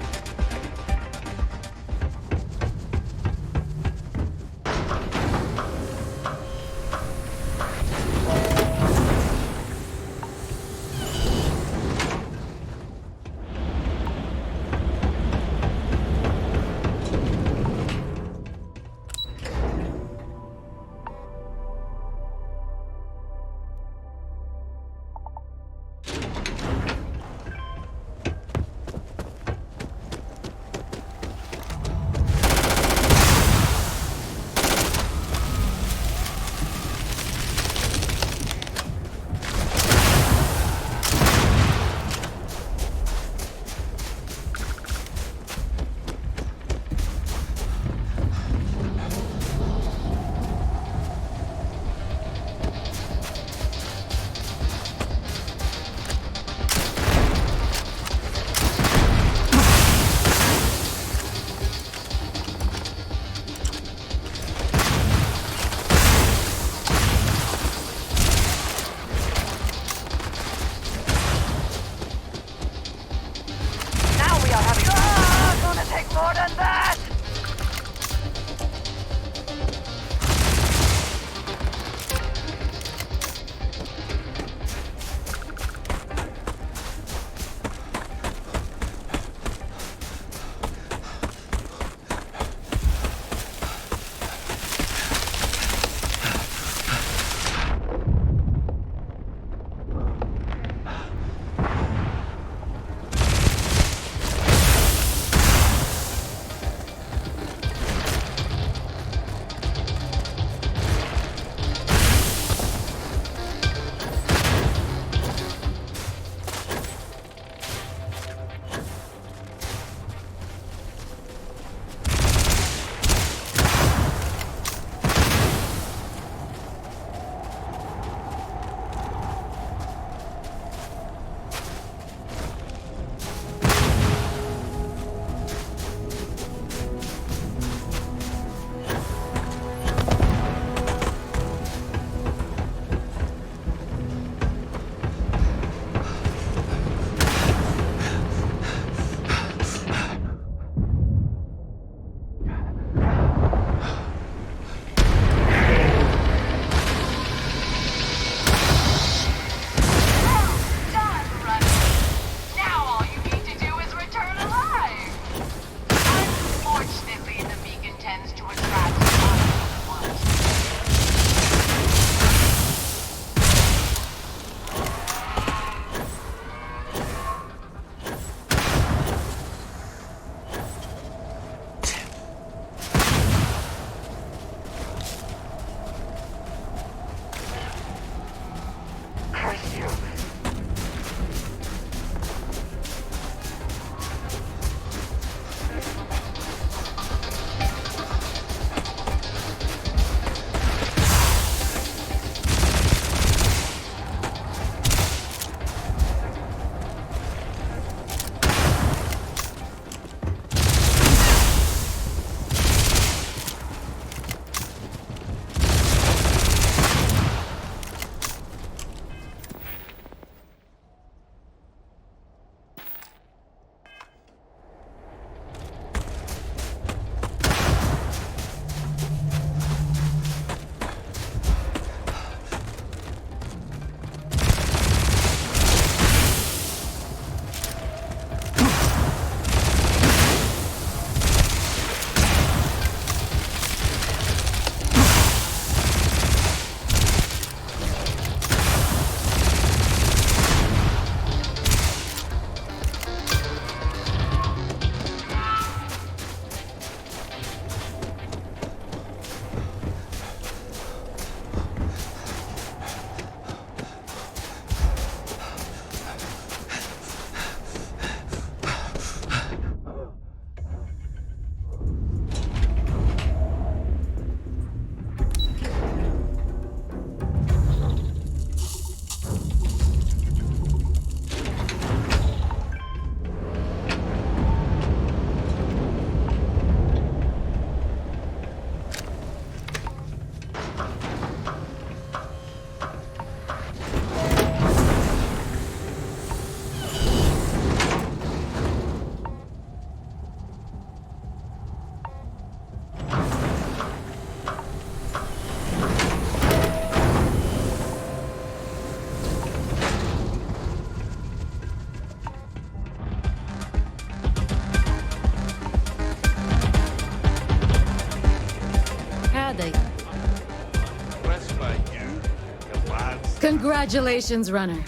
Congratulations, runner.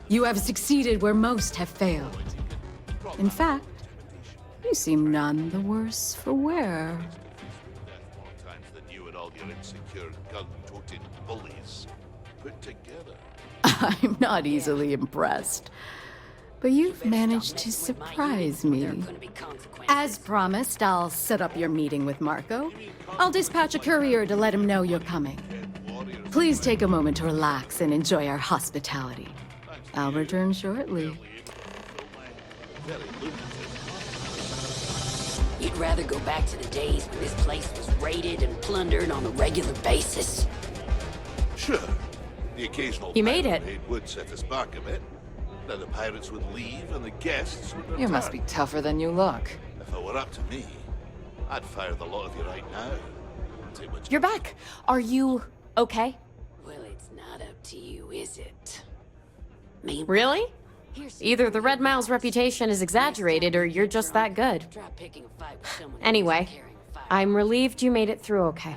You have succeeded where most have failed. In fact, you seem none the worse for wear. More times than you and all your insecure gun-toting bullies put together. I'm not easily impressed. But you've managed to surprise me. As promised, I'll set up your meeting with Marco. I'll dispatch a courier to let him know you're coming. Please take a moment to relax and enjoy our hospitality. I'll return shortly. You'd rather go back to the days when this place was raided and plundered on a regular basis? Sure. The occasional You made it. raid would set us back a bit. Then the pirates would leave and the guests would return. You must be tougher than you look. If it were up to me, I'd fire the lot of you right now. Too much. You're back. Are you okay? Well, it's not up to you, is it? Really? Either the Red Mile's reputation is exaggerated or you're just that good. Anyway, I'm relieved you made it through okay.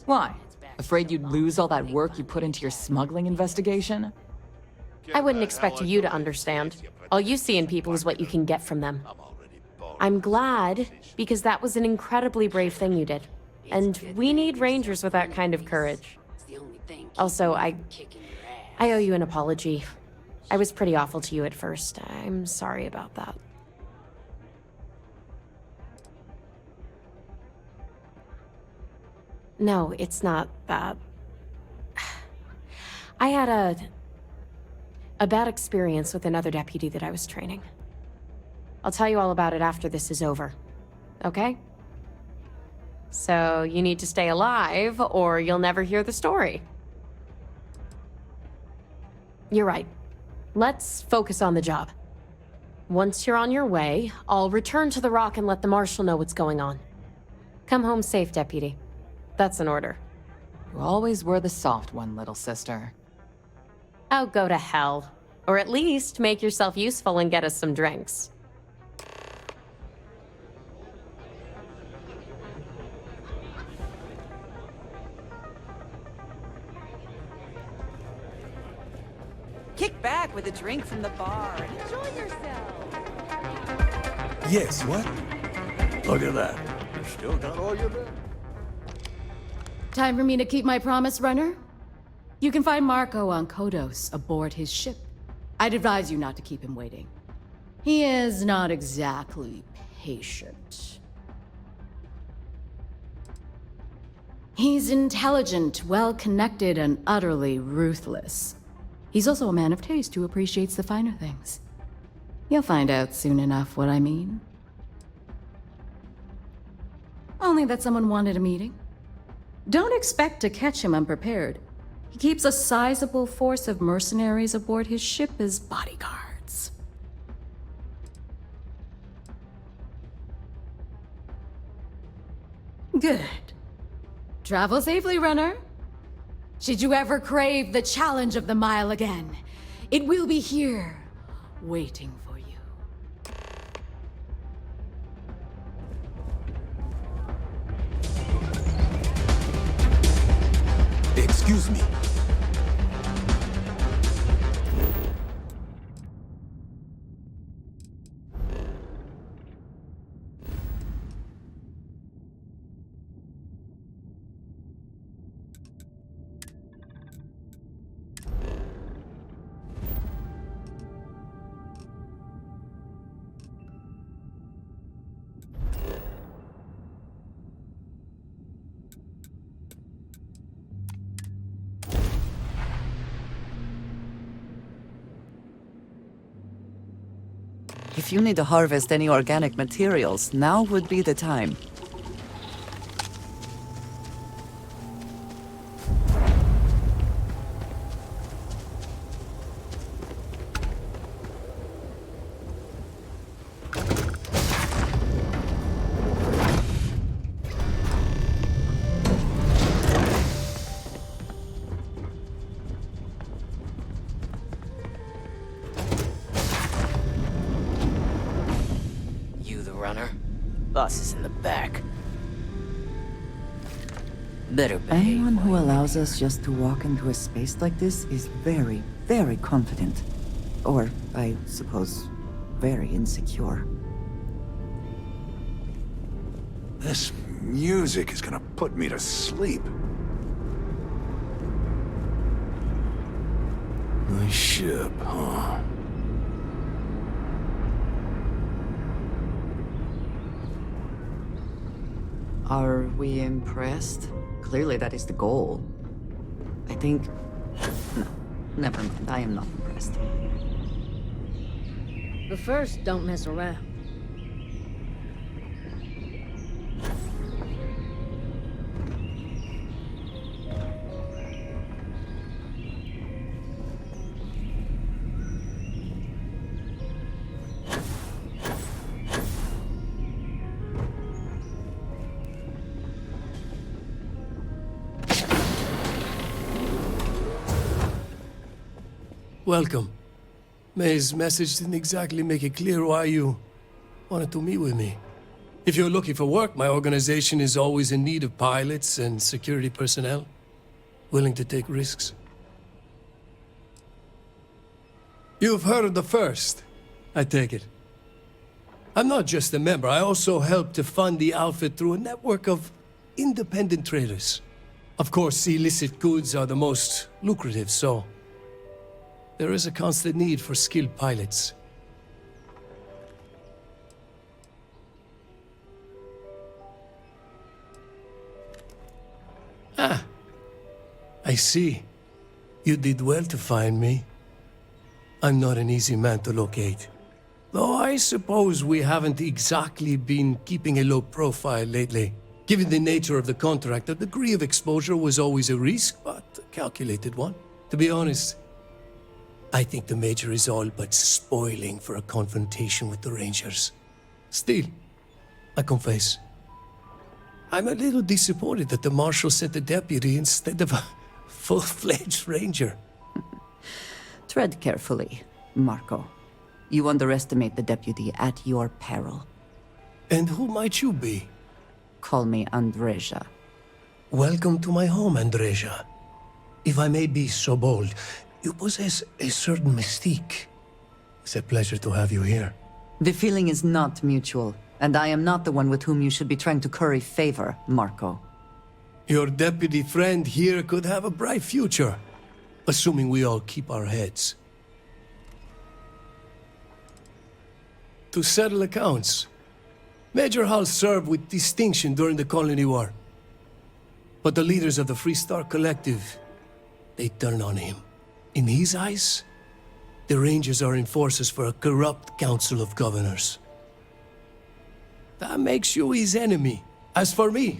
Why? Afraid you'd lose all that work you put into your smuggling investigation? I wouldn't expect you to understand. All you see in people is what you can get from them. I'm glad, because that was an incredibly brave thing you did. And we need rangers with that kind of courage. Also, I owe you an apology. I was pretty awful to you at first. I'm sorry about that. No, it's not that. I had a bad experience with another deputy that I was training. I'll tell you all about it after this is over. Okay? So you need to stay alive or you'll never hear the story. You're right. Let's focus on the job. Once you're on your way, I'll return to the Rock and let the Marshal know what's going on. Come home safe, Deputy. That's an order. You always were the soft one, little sister. Oh, go to hell. Or at least make yourself useful and get us some drinks. Kick back with a drink from the bar and enjoy yourself. Yes, what? Look at that. You still got all your men? Time for me to keep my promise, runner? You can find Marco on Kodos aboard his ship. I'd advise you not to keep him waiting. He is not exactly patient. He's intelligent, well-connected, and utterly ruthless. He's also a man of taste who appreciates the finer things. You'll find out soon enough what I mean. Only that someone wanted a meeting. Don't expect to catch him unprepared. He keeps a sizable force of mercenaries aboard his ship as bodyguards. Good. Travel safely, runner. Should you ever crave the challenge of the mile again, it will be here, waiting for you. Excuse me. If you need to harvest any organic materials, now would be the time. Boss is in the back. Better behave. Anyone who allows us just to walk into a space like this is very, very confident. Or, I suppose, very insecure. This music is gonna put me to sleep. Nice ship, huh? Are we impressed? Clearly that is the goal. I think... No, never mind. I am not impressed. But first, don't mess around. Welcome. May's message didn't exactly make it clear why you wanted to meet with me. If you're looking for work, my organization is always in need of pilots and security personnel, willing to take risks. You've heard of the First, I take it. I'm not just a member, I also help to fund the outfit through a network of independent traders. Of course, illicit goods are the most lucrative, so there is a constant need for skilled pilots. Ah, I see. You did well to find me. I'm not an easy man to locate. Though I suppose we haven't exactly been keeping a low profile lately. Given the nature of the contract, a degree of exposure was always a risk, but a calculated one. To be honest, I think the Major is all but spoiling for a confrontation with the Rangers. Still, I confess, I'm a little disappointed that the Marshal sent a deputy instead of a full-fledged Ranger. Tread carefully, Marco. You underestimate the deputy at your peril. And who might you be? Call me Andreja. Welcome to my home, Andreja. If I may be so bold, you possess a certain mystique. It's a pleasure to have you here. The feeling is not mutual, and I am not the one with whom you should be trying to curry favor, Marco. Your deputy friend here could have a bright future, assuming we all keep our heads. To settle accounts, Major Hall served with distinction during the Colony War. But the leaders of the Free Star Collective, they turned on him. In his eyes, the Rangers are enforcers for a corrupt Council of Governors. That makes you his enemy. As for me,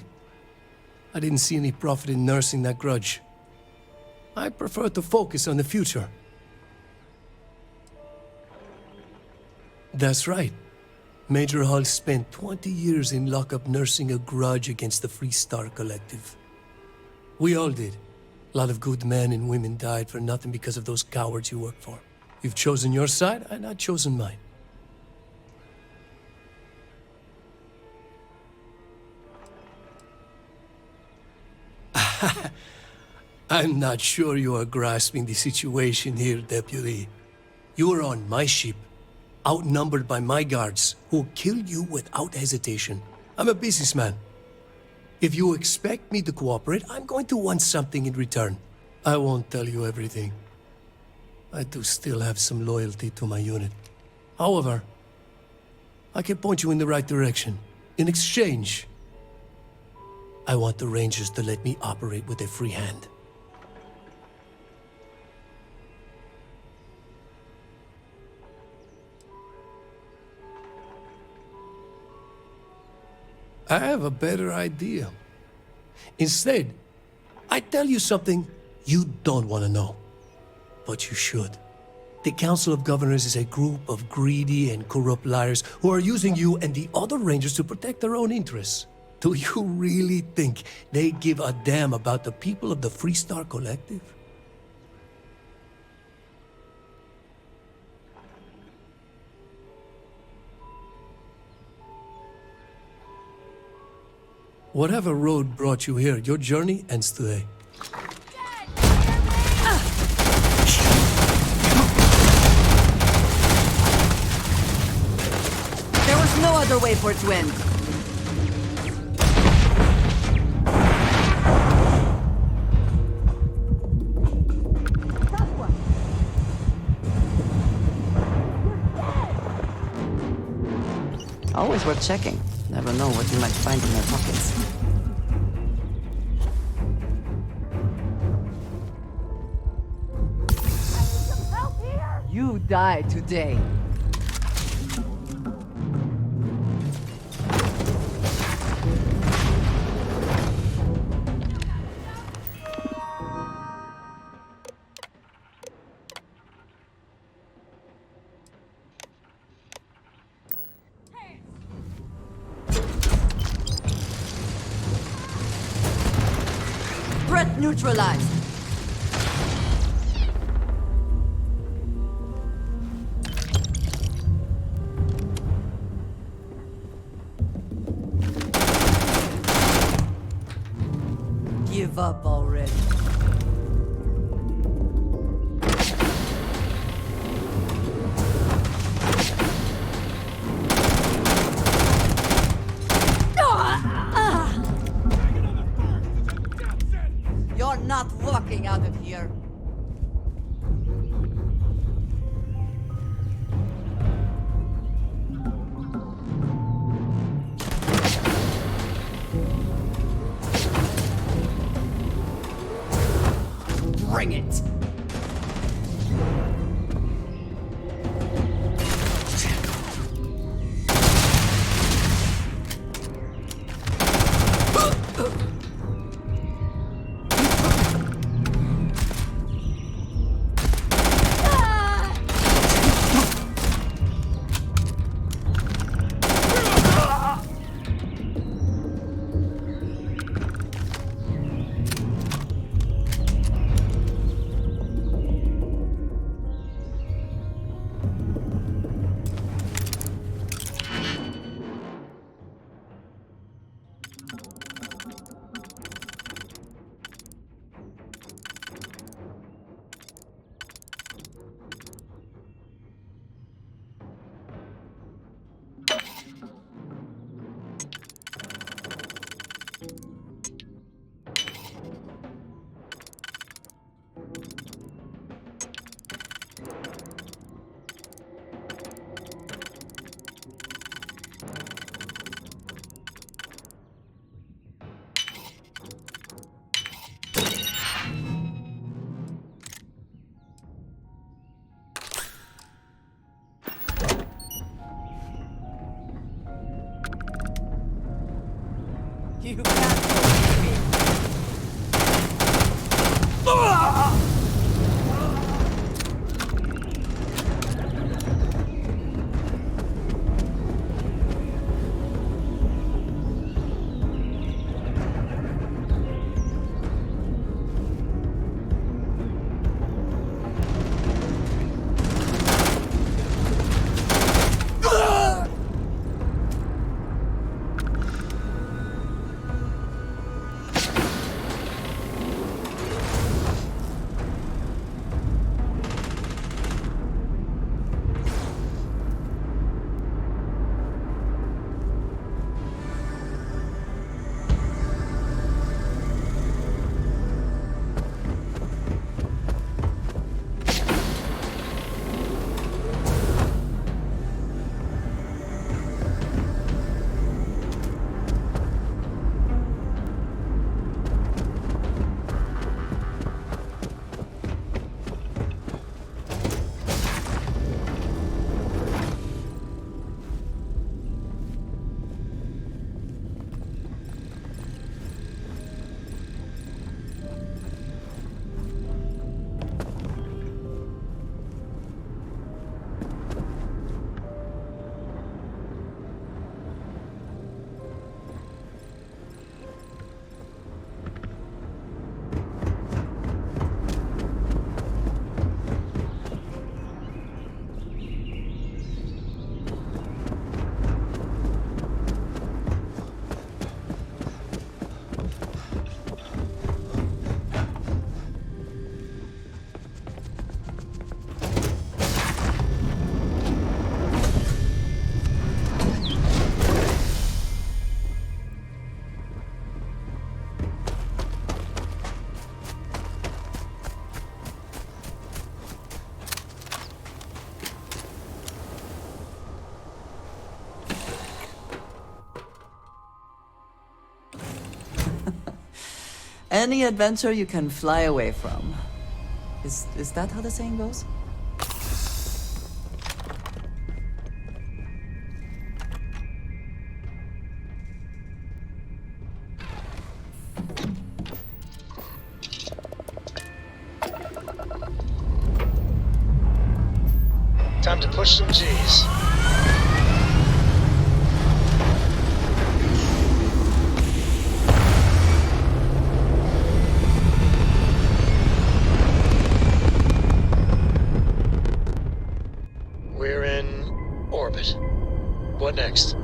I didn't see any profit in nursing that grudge. I prefer to focus on the future. That's right. Major Hall spent 20 years in lockup nursing a grudge against the Free Star Collective. We all did. A lot of good men and women died for nothing because of those cowards you work for. You've chosen your side, and I've chosen mine. I'm not sure you are grasping the situation here, Deputy. You are on my ship, outnumbered by my guards, who kill you without hesitation. I'm a businessman. If you expect me to cooperate, I'm going to want something in return. I won't tell you everything. I do still have some loyalty to my unit. However, I can point you in the right direction. In exchange, I want the Rangers to let me operate with a free hand. I have a better idea. Instead, I tell you something you don't want to know. But you should. The Council of Governors is a group of greedy and corrupt liars who are using you and the other Rangers to protect their own interests. Do you really think they give a damn about the people of the Free Star Collective? Whatever road brought you here, your journey ends today. There was no other way for it to end. Always worth checking. Never know what you might find in their pockets. You die today. Threat neutralized. Give up already. You're not walking out of here. Bring it! You can't believe me. Any adventure you can fly away from. Is that how the saying goes? Time to push some G's. We're in orbit. What next?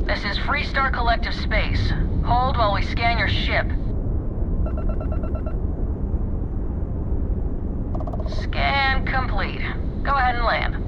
This is Freestar Collective Space. Hold while we scan your ship. Scan complete. Go ahead and land.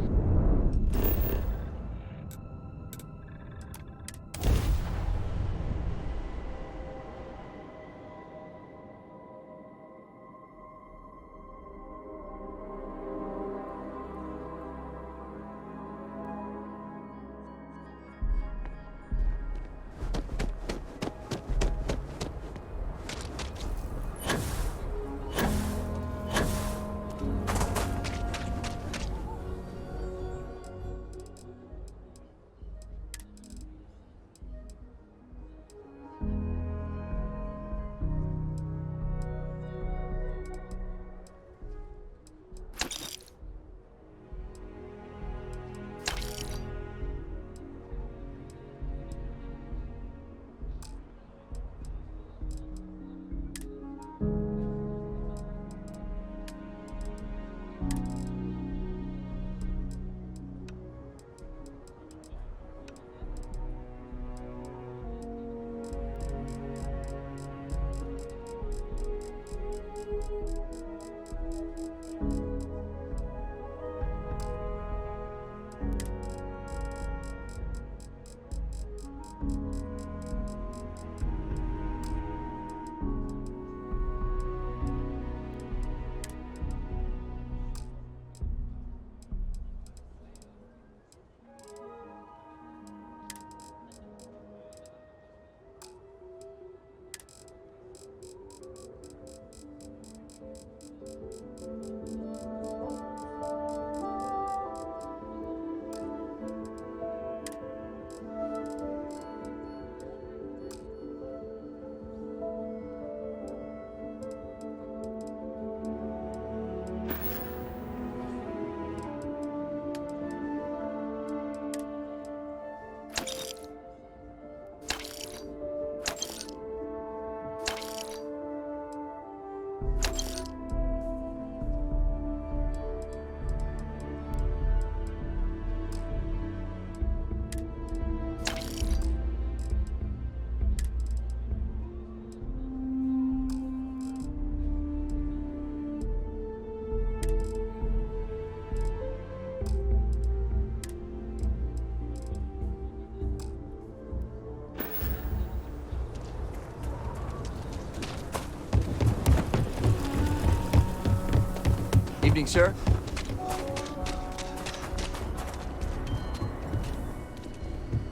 Evening, sir.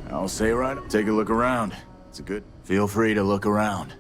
I'll say right. Take a look around. It's a good. Feel free to look around.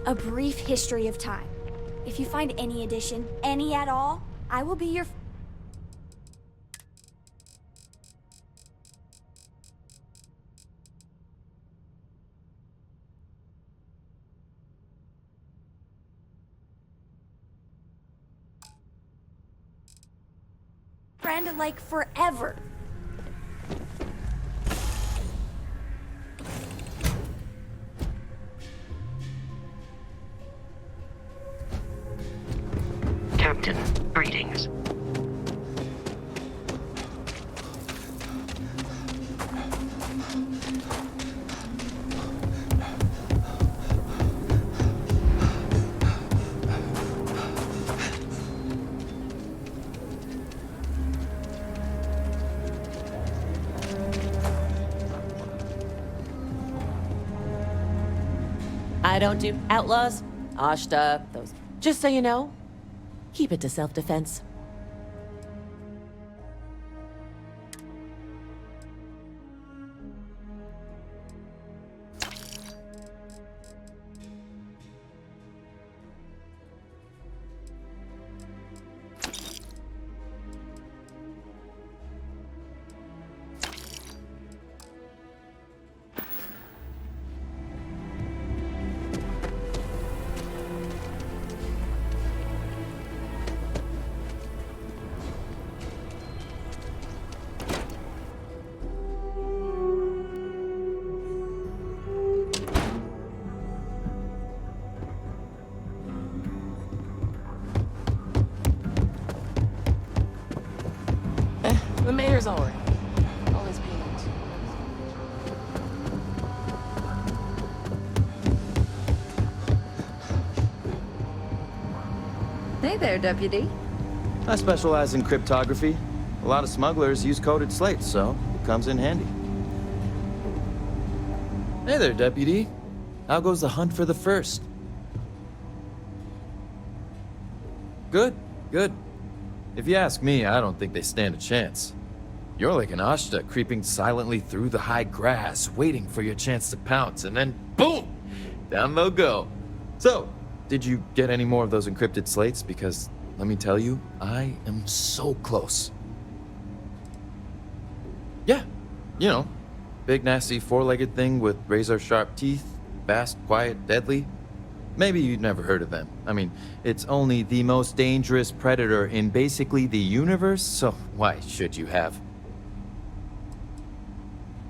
A brief history of time. If you find any addition, any at all, I will be your... friend, like, forever. Captain, greetings. I don't do outlaws, Ashta, those. Just so you know, keep it to self-defense. The mayor's alright. All his payments. Hey there, Deputy. I specialize in cryptography. A lot of smugglers use coded slates, so it comes in handy. Hey there, Deputy. How goes the hunt for the first? Good, good. If you ask me, I don't think they stand a chance. You're like an Ashta creeping silently through the high grass, waiting for your chance to pounce, and then boom! Down they'll go. So, did you get any more of those encrypted slates? Because, let me tell you, I am so close. Yeah, you know, big nasty four-legged thing with razor-sharp teeth, fast, quiet, deadly. Maybe you've never heard of them. I mean, it's only the most dangerous predator in basically the universe, so why should you have?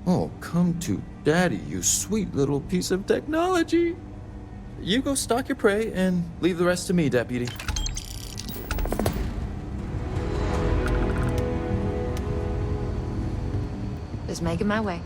Oh, come to daddy, you sweet little piece of technology. You go stalk your prey and leave the rest to me, Deputy. Just making my way.